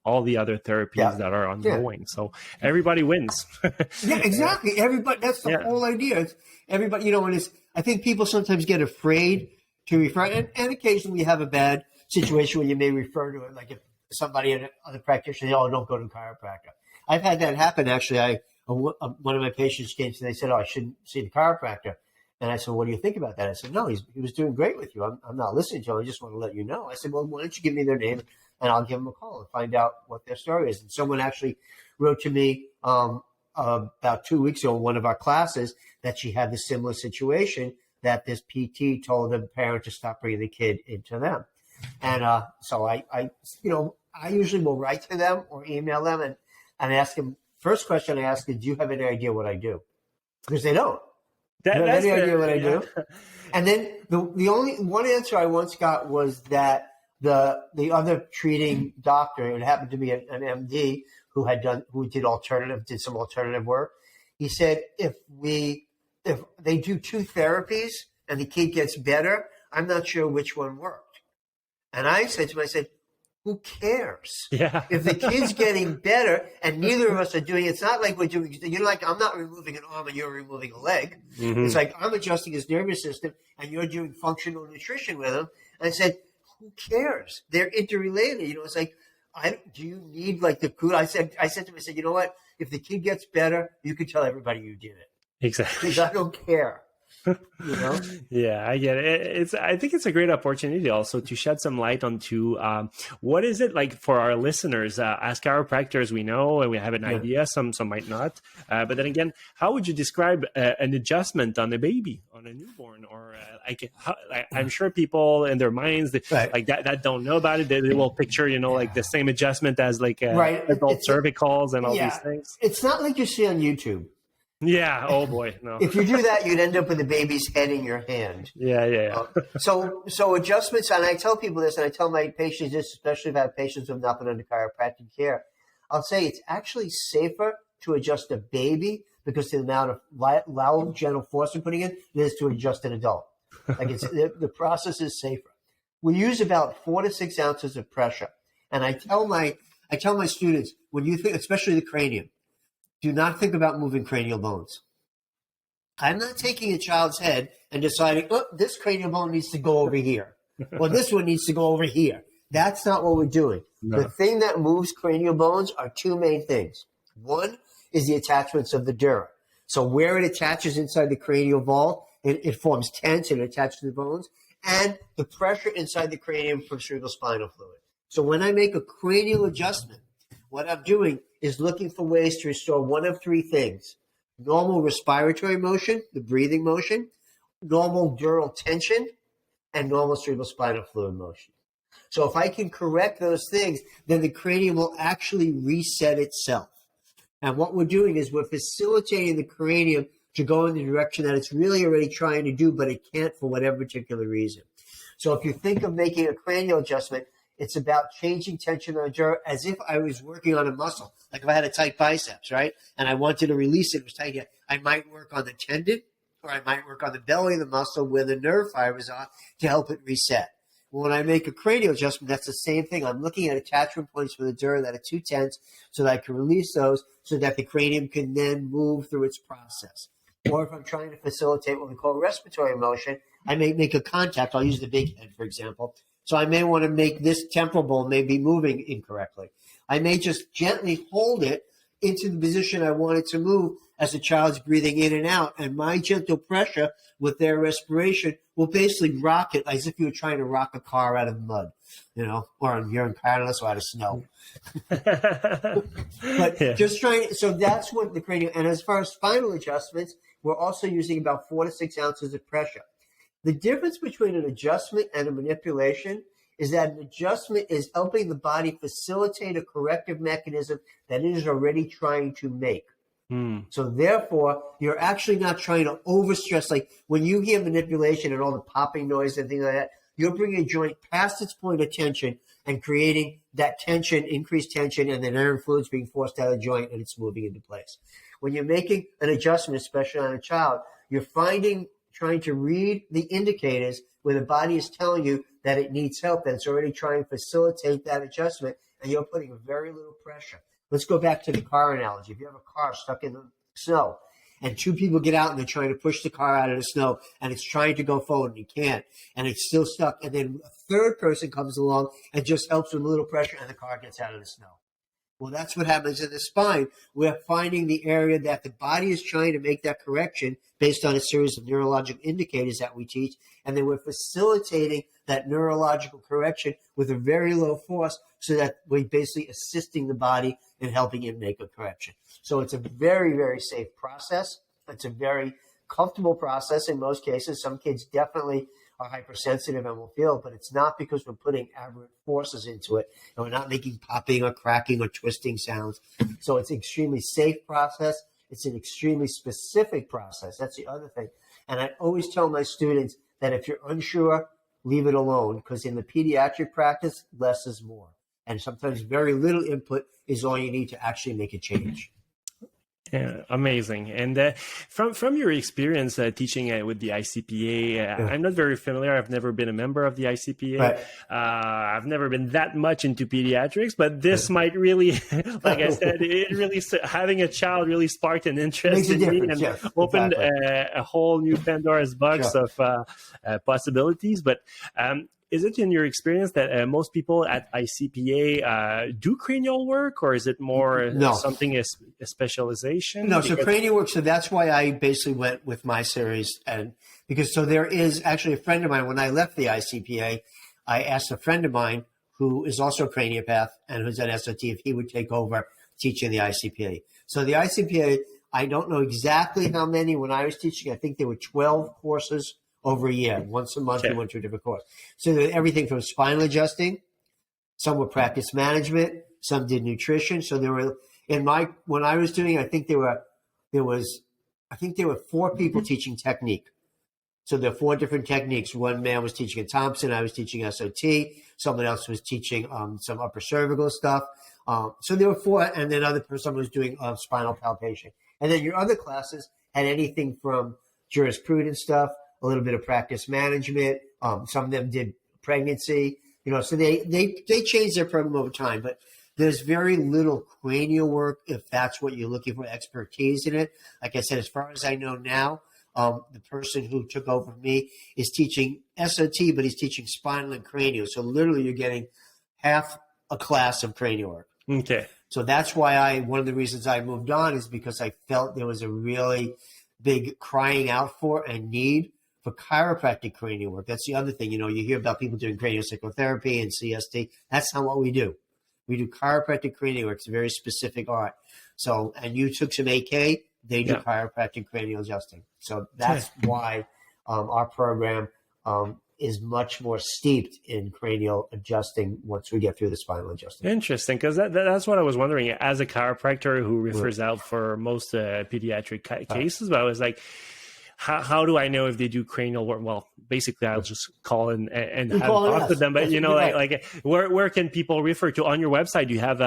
all the other therapies that are ongoing. So everybody wins. Yeah, exactly. Everybody. That's the whole idea. It's everybody, and I think people sometimes get afraid to refer, and occasionally you have a bad situation where you may refer to it, like if somebody, other practitioners, don't go to a chiropractor. I've had that happen. Actually, one of my patients came to me and they said, I shouldn't see the chiropractor. And I said, what do you think about that? I said, no, he was doing great with you. I'm not listening to him. I just want to let you know. I said, well, why don't you give me their name and I'll give them a call and find out what their story is. And someone actually wrote to me about 2 weeks ago in one of our classes that she had this similar situation, that this PT told the parent to stop bringing the kid into them. And so I usually will write to them or email them and ask them. First question I ask is, do you have any idea what I do? Because they don't. They don't have any idea what I do. And then the only one answer I once got was that the other treating doctor, it happened to be an MD who did some alternative work. He said, if they do 2 therapies and the kid gets better, I'm not sure which one worked. And I said to him, who cares? Yeah. If the kid's getting better and neither of us are doing it, it's not like we're doing, I'm not removing an arm and you're removing a leg. Mm-hmm. It's like I'm adjusting his nervous system and you're doing functional nutrition with him. And I said, who cares? They're interrelated. It's like, do you need like the food? I said to him, I said, you know what? If the kid gets better, you can tell everybody you did it. Exactly. Because I don't care. Yeah, I get it. I think it's a great opportunity also to shed some light onto what is it like for our listeners. As chiropractors, we know and we have an idea. Some might not. But then again, how would you describe an adjustment on a baby, on a newborn, or I'm sure people in their minds like that don't know about it. They will picture like the same adjustment as like adult cervicals and all these things. It's not like you see on YouTube. Yeah. Oh boy. No. If you do that, you'd end up with the baby's head in your hand. Yeah. So adjustments, and I tell people this, and I tell my patients this, especially if I have patients who have not been under chiropractic care. I'll say it's actually safer to adjust a baby because of the amount of loud gentle force we're putting in than it is to adjust an adult. Like the process is safer. We use about 4 to 6 ounces of pressure, and I tell my students, when you think, especially the cranium, do not think about moving cranial bones. I'm not taking a child's head and deciding, this cranial bone needs to go over here, or this one needs to go over here. That's not what we're doing. No. The thing that moves cranial bones are 2 main things. One is the attachments of the dura. So where it attaches inside the cranial vault, it forms tense and it attaches to the bones, and the pressure inside the cranium from cerebrospinal fluid. So when I make a cranial adjustment, what I'm doing is looking for ways to restore one of 3 things: normal respiratory motion, the breathing motion, normal dural tension, and normal cerebrospinal fluid motion. So if I can correct those things, then the cranium will actually reset itself. And what we're doing is we're facilitating the cranium to go in the direction that it's really already trying to do, but it can't for whatever particular reason. So if you think of making a cranial adjustment, it's about changing tension on the dura as if I was working on a muscle. Like if I had a tight biceps, right? And I wanted to release it, it was tight here. I might work on the tendon, or I might work on the belly of the muscle where the nerve fibers are to help it reset. When I make a cranial adjustment, that's the same thing. I'm looking at attachment points for the dura that are too tense so that I can release those so that the cranium can then move through its process. Or if I'm trying to facilitate what we call respiratory motion, I may make a contact. I'll use the big head, for example. So I may want to make this temporal bone may be moving incorrectly. I may just gently hold it into the position I want it to move as the child's breathing in and out. And my gentle pressure with their respiration will basically rock it as if you were trying to rock a car out of mud, or you're in paradise or out of snow. Just trying. So that's what the cranial. And as far as spinal adjustments, we're also using about 4 to 6 ounces of pressure. The difference between an adjustment and a manipulation is that an adjustment is helping the body facilitate a corrective mechanism that it is already trying to make. So therefore, you're actually not trying to overstress. Like when you hear manipulation and all the popping noise and things like that, you're bringing a joint past its point of tension and creating that tension, increased tension, and then nerve fluids being forced out of the joint and it's moving into place. When you're making an adjustment, especially on a child, you're trying to read the indicators where the body is telling you that it needs help, that it's already trying to facilitate that adjustment, and you're putting very little pressure. Let's go back to the car analogy. If you have a car stuck in the snow and 2 people get out and they're trying to push the car out of the snow and it's trying to go forward and you can't, and it's still stuck, and then a 3rd person comes along and just helps with a little pressure and the car gets out of the snow. Well, that's what happens in the spine. We're finding the area that the body is trying to make that correction based on a series of neurological indicators that we teach, and then we're facilitating that neurological correction with a very low force so that we're basically assisting the body in helping it make a correction. So it's a very, very safe process. It's a very comfortable process in most cases. Some kids definitely are hypersensitive and will feel it, but it's not because we're putting aberrant forces into it and we're not making popping or cracking or twisting sounds. So it's an extremely safe process. It's an extremely specific process. That's the other thing. And I always tell my students that if you're unsure, leave it alone, because in the pediatric practice, less is more. And sometimes very little input is all you need to actually make a change. Yeah, amazing. And from your experience teaching with the ICPA, I'm not very familiar. I've never been a member of the ICPA. Right. I've never been that much into pediatrics, but this might really, like I said, it really having a child really sparked an interest in me and opened a whole new Pandora's box of possibilities. But is it in your experience that most people at ICPA do cranial work, or is it more something as a specialization? No, so cranial work. So that's why I basically went with my series, and because there is actually a friend of mine. When I left the ICPA, I asked a friend of mine who is also a craniopath and who's at SOT if he would take over teaching the ICPA. So the ICPA, I don't know exactly how many. When I was teaching, I think there were 12 courses over a year. Once a month, we went to a different course. So everything from spinal adjusting, some were practice management, some did nutrition. So there were when I was doing, I think there were 4 people teaching technique. So there are 4 different techniques. One man was teaching at Thompson. I was teaching SOT. Someone else was teaching some upper cervical stuff. So there were 4, and then someone was doing spinal palpation. And then your other classes had anything from jurisprudence stuff, a little bit of practice management. Some of them did pregnancy. So they changed their program over time. But there's very little cranial work if that's what you're looking for, expertise in it. Like I said, as far as I know now, the person who took over me is teaching SOT, but he's teaching spinal and cranial. So literally you're getting half a class of cranial work. Okay. So that's why one of the reasons I moved on is because I felt there was a really big crying out for and need for chiropractic cranial work. That's the other thing. You hear about people doing cranio-sacral therapy and CST. That's not what we do. We do chiropractic cranial work. It's a very specific art. So, and you took some AK, they do chiropractic cranial adjusting. So that's why our program is much more steeped in cranial adjusting once we get through the spinal adjusting. Interesting, because that's what I was wondering. As a chiropractor who refers out for most pediatric cases, but I was like, how do I know if they do cranial work? Well, basically, I'll just call and have a talk with them. But like where can people refer to on your website? Do you have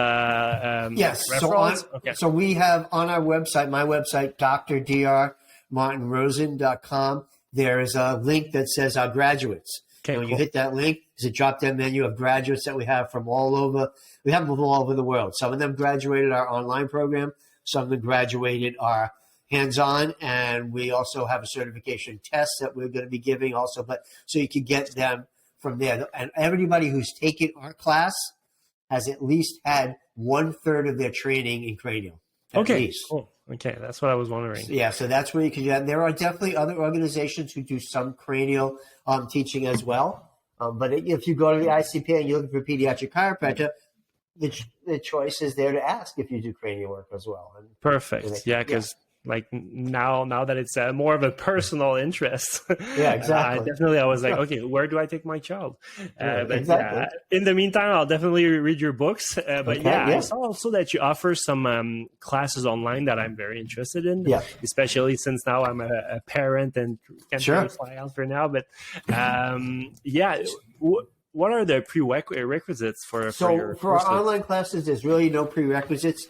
yes? referrals? So we have on our website, my website, drmartinrosen.com. There is a link that says our graduates. Okay, when you hit that link, there's a drop-down menu of graduates that we have from all over. We have them from all over the world. Some of them graduated our online program. Some of them graduated our hands-on, and we also have a certification test that we're going to be giving also. But so you can get them from there. And everybody who's taken our class has at least had 1/3 of their training in cranial. At least. Cool. Okay, that's what I was wondering. Yeah, so that's where you can get. There are definitely other organizations who do some cranial teaching as well. But if you go to the ICPA and you're looking for a pediatric chiropractor, the choice is there to ask if you do cranial work as well. And perfect. Yeah, because like now that it's more of a personal interest, exactly. I was like, okay, where do I take my child? Exactly. In the meantime, I'll definitely read your books. I saw also that you offer some classes online that I'm very interested in. Especially since now I'm a parent and can't really fly out for now. But what are the prerequisites for your for our online classes? There's really no prerequisites.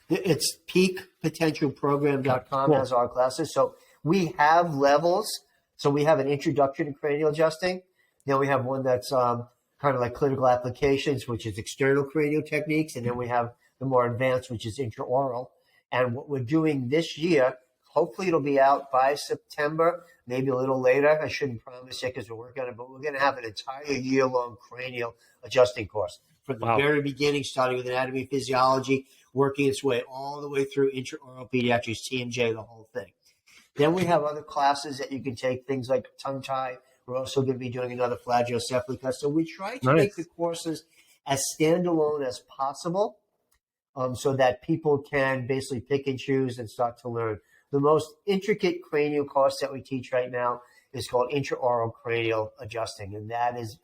It's peakpotentialprogram.com has our classes. So we have levels. So we have an introduction to cranial adjusting. Then we have one that's kind of like clinical applications, which is external cranial techniques. And then we have the more advanced, which is intraoral. And what we're doing this year, hopefully it'll be out by September, maybe a little later. I shouldn't promise yet because we're working on it, but we're going to have an entire year-long cranial adjusting course from the very beginning, starting with anatomy, physiology, working its way all the way through intraoral pediatrics, TMJ, the whole thing. Then we have other classes that you can take, things like tongue tie. We're also going to be doing another flagiocephaly class. So we try to make the courses as standalone as possible so that people can basically pick and choose and start to learn. The most intricate cranial course that we teach right now is called intraoral cranial adjusting, and that's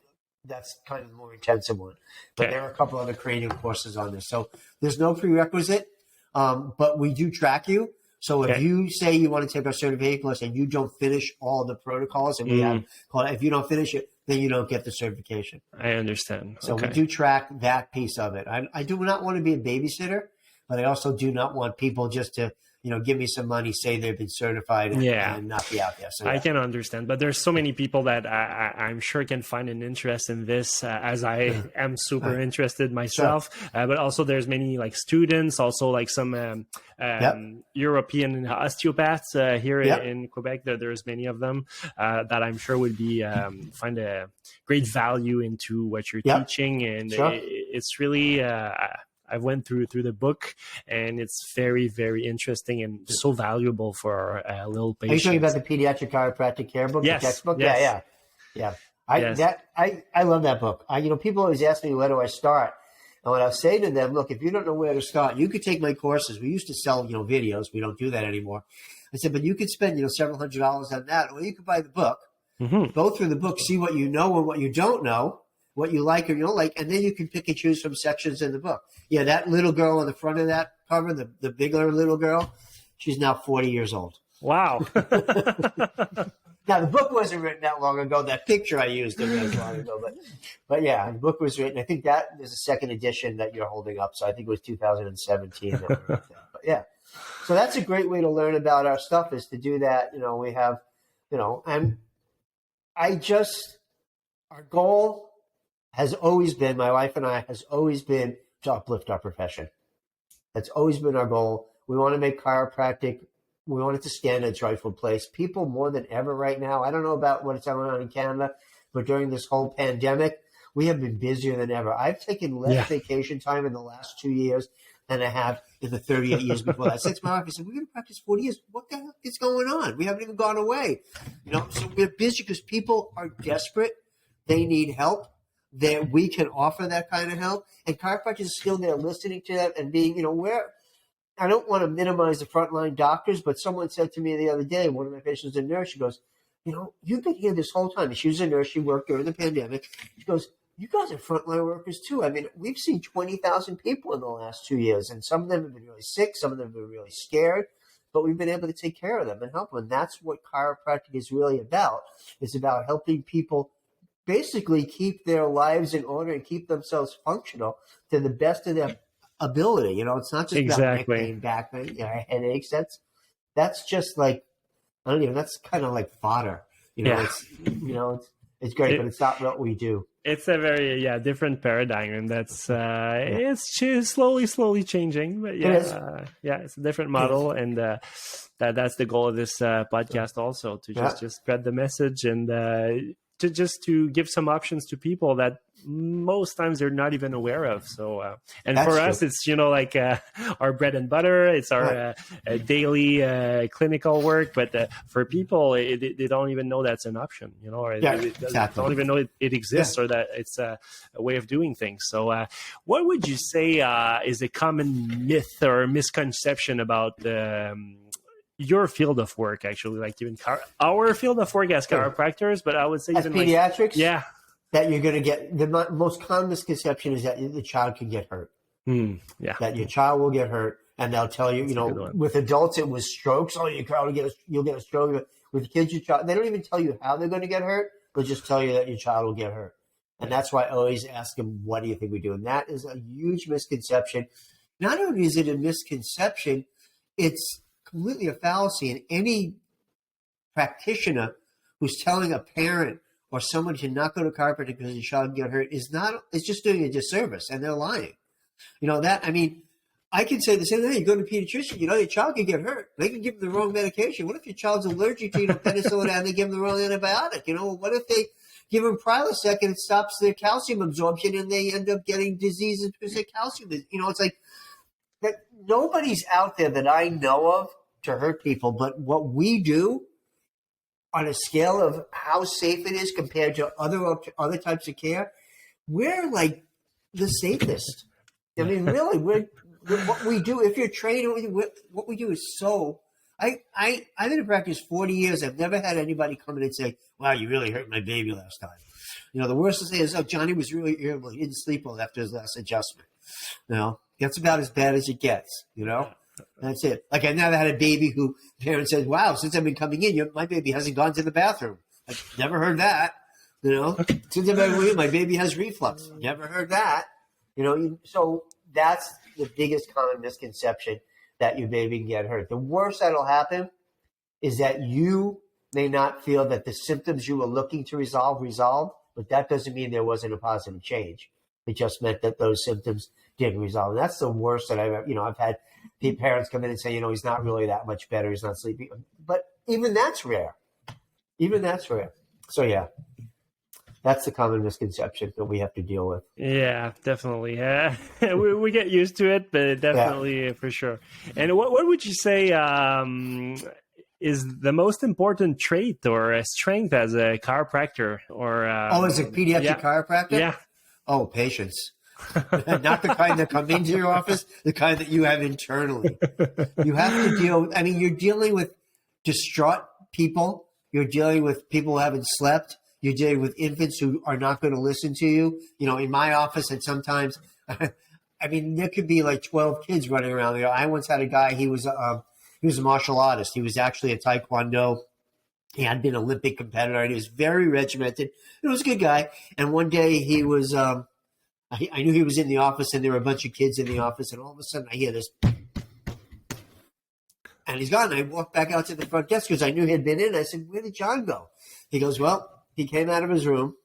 kind of the more intensive one. But there are a couple other cranial courses on this. So there's no prerequisite, but we do track you. So if you say you want to take our certification course and you don't finish all the protocols, and we have called, if you don't finish it, then you don't get the certification. I understand. So we do track that piece of it. I do not want to be a babysitter, but I also do not want people just to give me some money, say they've been certified, and not be out there. So I can understand, but there's so many people that I'm sure can find an interest in this, as I am super interested myself. But also there's many like students, also like some European osteopaths here in Quebec. There's many of them that I'm sure would be find a great value into what you're teaching, and it's really. I went through the book, and it's very, very interesting and so valuable for our little patients. Are you talking about the Pediatric Chiropractic Care book, yes, the textbook? Yes. Yeah. I love that book. People always ask me, where do I start? And what I'll say to them, look, if you don't know where to start, you could take my courses. We used to sell, videos. We don't do that anymore. I said, but you could spend, several $100s on that, or you could buy the book, go through the book, see what you know and what you don't know, what you like or you don't like, and then you can pick and choose from sections in the book. Yeah, that little girl on the front of that cover, the bigger little girl, she's now 40 years old. Wow. Now, the book wasn't written that long ago. That picture I used was long ago. But yeah, the book was written. I think that there's a second edition that you're holding up. So I think it was 2017. That we wrote that. But yeah. So that's a great way to learn about our stuff, is to do that. We have, and our goal has always been, my wife and I, has always been to uplift our profession. That's always been our goal. We want to make chiropractic, we want it to stand in its rightful place. People more than ever right now, I don't know about what's going on in Canada, but during this whole pandemic, we have been busier than ever. I've taken less vacation time in the last 2 years than I have in the 38 years before that. Since my wife said, we're going to practice 40 years. What the heck is going on? We haven't even gone away. So we're busy because people are desperate. They need help. That we can offer that kind of help, and chiropractors are still there listening to that and being, I don't want to minimize the frontline doctors, but someone said to me the other day, one of my patients, a nurse, she goes, you've been here this whole time. She was a nurse. She worked during the pandemic. She goes, you guys are frontline workers too. I mean, we've seen 20,000 people in the last 2 years, and some of them have been really sick. Some of them have been really scared, but we've been able to take care of them and help them. And that's what chiropractic is really about. It's about helping people basically keep their lives in order and keep themselves functional to the best of their ability. It's not just about neck pain, back pain, headaches. That's just like, I don't know, that's kind of like fodder. It's great, but it's not what we do. It's a very different paradigm, and that's it's slowly changing. But it's a different model, and that's the goal of this podcast also, to just spread the message and to give some options to people that most times they're not even aware of. So, and that's for us, it's, like our bread and butter. It's our daily clinical work. But for people, they don't even know that's an option, or they don't even know it exists, or that it's a way of doing things. So what would you say is a common myth or misconception about your field of work, actually, like even our field of work as chiropractors, but I would say as even pediatrics, that you're going to get, the most common misconception is that the child can get hurt. That your child will get hurt, and they'll tell you, with adults it was strokes. Oh, you'll get a stroke. With kids, they don't even tell you how they're going to get hurt. They'll just tell you that your child will get hurt. And that's why I always ask them, what do you think we do? And that is a huge misconception. Not only is it a misconception, it's completely a fallacy. And any practitioner who's telling a parent or someone to not go to chiropractic because your child get hurt is just doing a disservice, and they're lying. I can say the same thing. You go to a pediatrician, your child can get hurt. They can give them the wrong medication. What if your child's allergic to penicillin and they give them the wrong antibiotic? What if they give them Prilosec and it stops their calcium absorption and they end up getting diseases because their calcium is, it's like that. Nobody's out there that I know of to hurt people, but what we do on a scale of how safe it is compared to other types of care, we're like the safest. I mean, really, what we do, if you're trained, what we do is so. I've been in practice 40 years. I've never had anybody come in and say, "Wow, you really hurt my baby last time." The worst to say is, "Oh, Johnny was really irritable. He didn't sleep well after his last adjustment." That's about as bad as it gets. That's it. Like, I never had a baby who parent said, "Wow, since I've been coming in, my baby hasn't gone to the bathroom." I've never heard that. Since I've been in, my baby has reflux. Never heard that. So that's the biggest common misconception. that your baby can get hurt. The worst that'll happen is that you may not feel that the symptoms you were looking to resolved, but that doesn't mean there wasn't a positive change. It just meant that those symptoms didn't resolve. And that's the worst that I've had the parents come in and say, he's not really that much better. He's not sleeping. But even that's rare. So yeah, that's the common misconception that we have to deal with. Yeah, definitely. We get used to it, but definitely for sure. And what would you say is the most important trait or a strength as a chiropractor? Or as a pediatric chiropractor? Yeah. Oh, patience. Not the kind that come into your office, the kind that you have internally. You have to you're dealing with distraught people. You're dealing with people who haven't slept. You're dealing with infants who are not going to listen to you. In my office, and sometimes, there could be like 12 kids running around there. I once had a guy, he was a martial artist. He was actually a taekwondo. He had been an Olympic competitor, and he was very regimented. He was a good guy. And one day he was, I knew he was in the office, and there were a bunch of kids in the office, and all of a sudden I hear this, and he's gone. I walked back out to the front desk because I knew he had been in. I said, "Where did John go?" He goes, "Well, he came out of his room.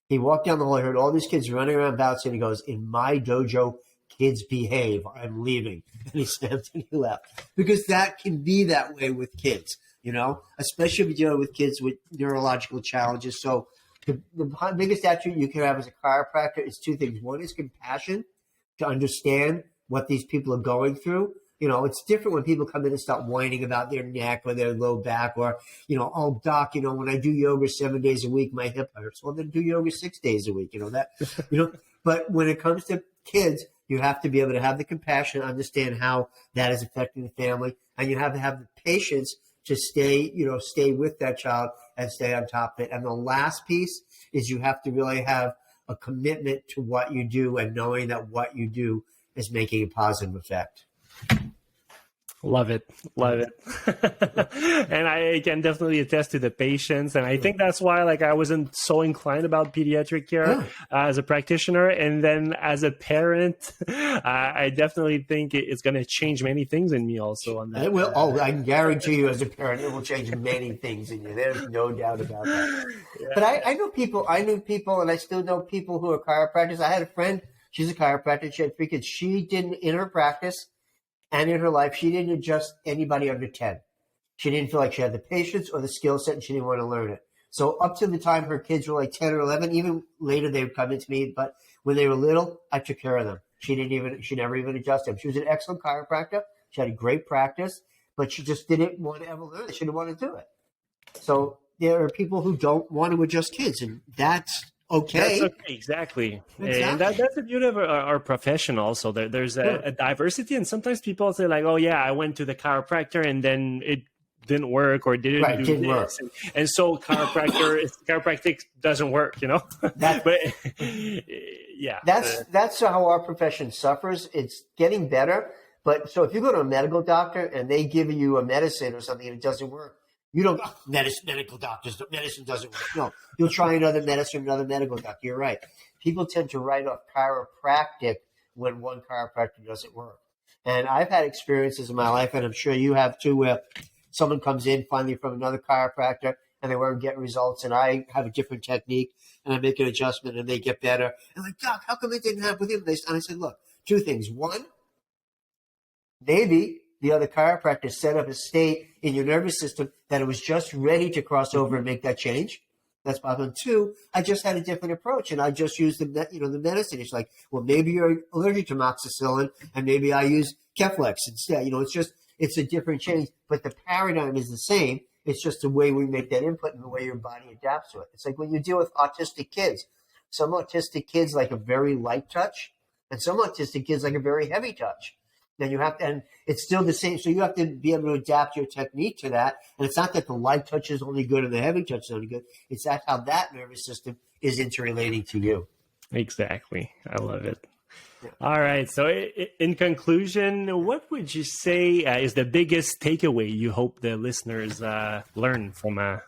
He walked down the hall. I heard all these kids running around bouncing. He goes, 'In my dojo, kids behave. I'm leaving.'" And he snapped and he left. Because that can be that way with kids, especially if you're dealing with kids with neurological challenges. So the biggest attribute you can have as a chiropractor is two things. One is compassion, to understand what these people are going through. It's different when people come in and start whining about their neck or their low back or, "Oh, doc, when I do yoga 7 days a week, my hip hurts." Well, then do yoga 6 days a week, But when it comes to kids, you have to be able to have the compassion, understand how that is affecting the family. And you have to have the patience to stay with that child and stay on top of it. And the last piece is you have to really have a commitment to what you do and knowing that what you do is making a positive effect. Love it. And I can definitely attest to the patience. And I think that's why I wasn't so inclined about pediatric care as a practitioner. And then as a parent, I definitely think it's going to change many things in me also on that. It will. I can guarantee you as a parent, it will change many things in you. There's no doubt about that. Yeah. But I knew people, and I still know people who are chiropractors. I had a friend, she's a chiropractor. She had 3 kids. She didn't, in her practice, and in her life, she didn't adjust anybody under 10. She didn't feel like she had the patience or the skill set, and she didn't want to learn it. So up to the time her kids were like 10 or 11, even later they would come into me. But when they were little, I took care of them. She never even adjusted them. She was an excellent chiropractor. She had a great practice, but she just didn't want to ever learn it. She didn't want to do it. So there are people who don't want to adjust kids, and that's okay. That's okay, exactly. And that's the beauty of our profession also. There's a diversity, and sometimes people say "Oh yeah, I went to the chiropractor and then it didn't work or didn't work." And so chiropractic doesn't work, But yeah. That's how our profession suffers. It's getting better. But so if you go to a medical doctor and they give you a medicine or something and it doesn't work, you don't medical doctors, medicine doesn't work. No, you'll try another medicine, another medical doctor. You're right. People tend to write off chiropractic when one chiropractor doesn't work. And I've had experiences in my life, and I'm sure you have too, where someone comes in finally from another chiropractor and they weren't getting results, and I have a different technique and I make an adjustment and they get better. And like, "Doc, how come it didn't happen with him?" And I said, look, 2 things. One, maybe the other chiropractor set up a state in your nervous system that it was just ready to cross over and make that change. That's problem. 2, I just had a different approach, and I just used the medicine. It's like, well, maybe you're allergic to moxicillin, and maybe I use Keflex instead. It's a different change, but the paradigm is the same. It's just the way we make that input and the way your body adapts to it. It's like when you deal with autistic kids. Some autistic kids like a very light touch, and some autistic kids like a very heavy touch. Then you have to, and it's still the same. So you have to be able to adapt your technique to that. And it's not that the light touch is only good and the heavy touch is only good. It's that how that nervous system is interrelating to you. Exactly. I love it. Yeah. All right. So in conclusion, what would you say is the biggest takeaway you hope the listeners learn from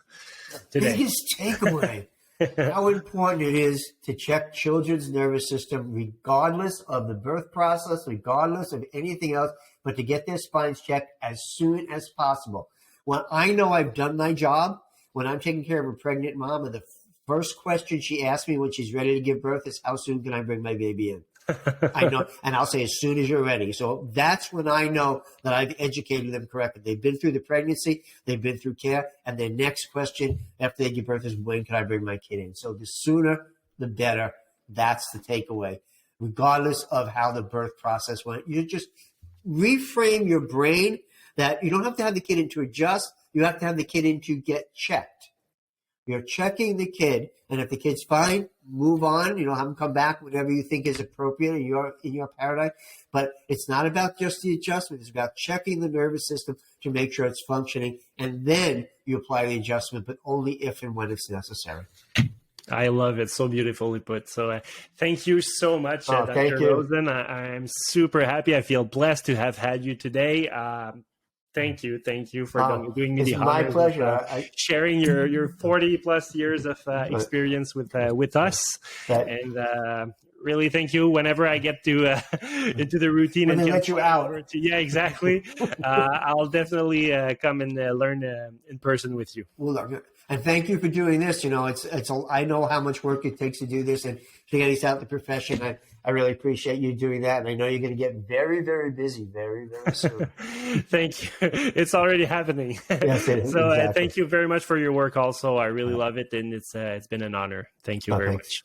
today? Biggest takeaway. how important it is to check children's nervous system, regardless of the birth process, regardless of anything else, but to get their spines checked as soon as possible. When I know I've done my job, when I'm taking care of a pregnant mom, and the first question she asks me when she's ready to give birth is, how soon can I bring my baby in? I know, and I'll say, as soon as you're ready. So that's when I know that I've educated them correctly. They've been through the pregnancy, they've been through care, and their next question after they give birth is, when can I bring my kid in? So the sooner, the better. That's the takeaway. Regardless of how the birth process went, you just reframe your brain that you don't have to have the kid in to adjust. You have to have the kid in to get checked. You're checking the kid, and if the kid's fine, move on. Have them come back whenever you think is appropriate in your paradigm. But it's not about just the adjustment. It's about checking the nervous system to make sure it's functioning, and then you apply the adjustment, but only if and when it's necessary. I love it. So beautifully put. So thank you so much, Dr. Rosen. I'm super happy. I feel blessed to have had you today. Thank you for doing me the honor. It's my pleasure. Sharing your 40 plus years of experience with us, and really thank you. Whenever I get to into the routine and let you out, yeah, exactly. I'll definitely come and learn in person with you. Well, and thank you for doing this. I know how much work it takes to do this, and to get us out in the profession. I really appreciate you doing that, and I know you're going to get very, very busy very, very soon. Thank you. It's already happening. Yes, it is. So exactly. Thank you very much for your work also. I really love it, and it's been an honor. Thank you very much.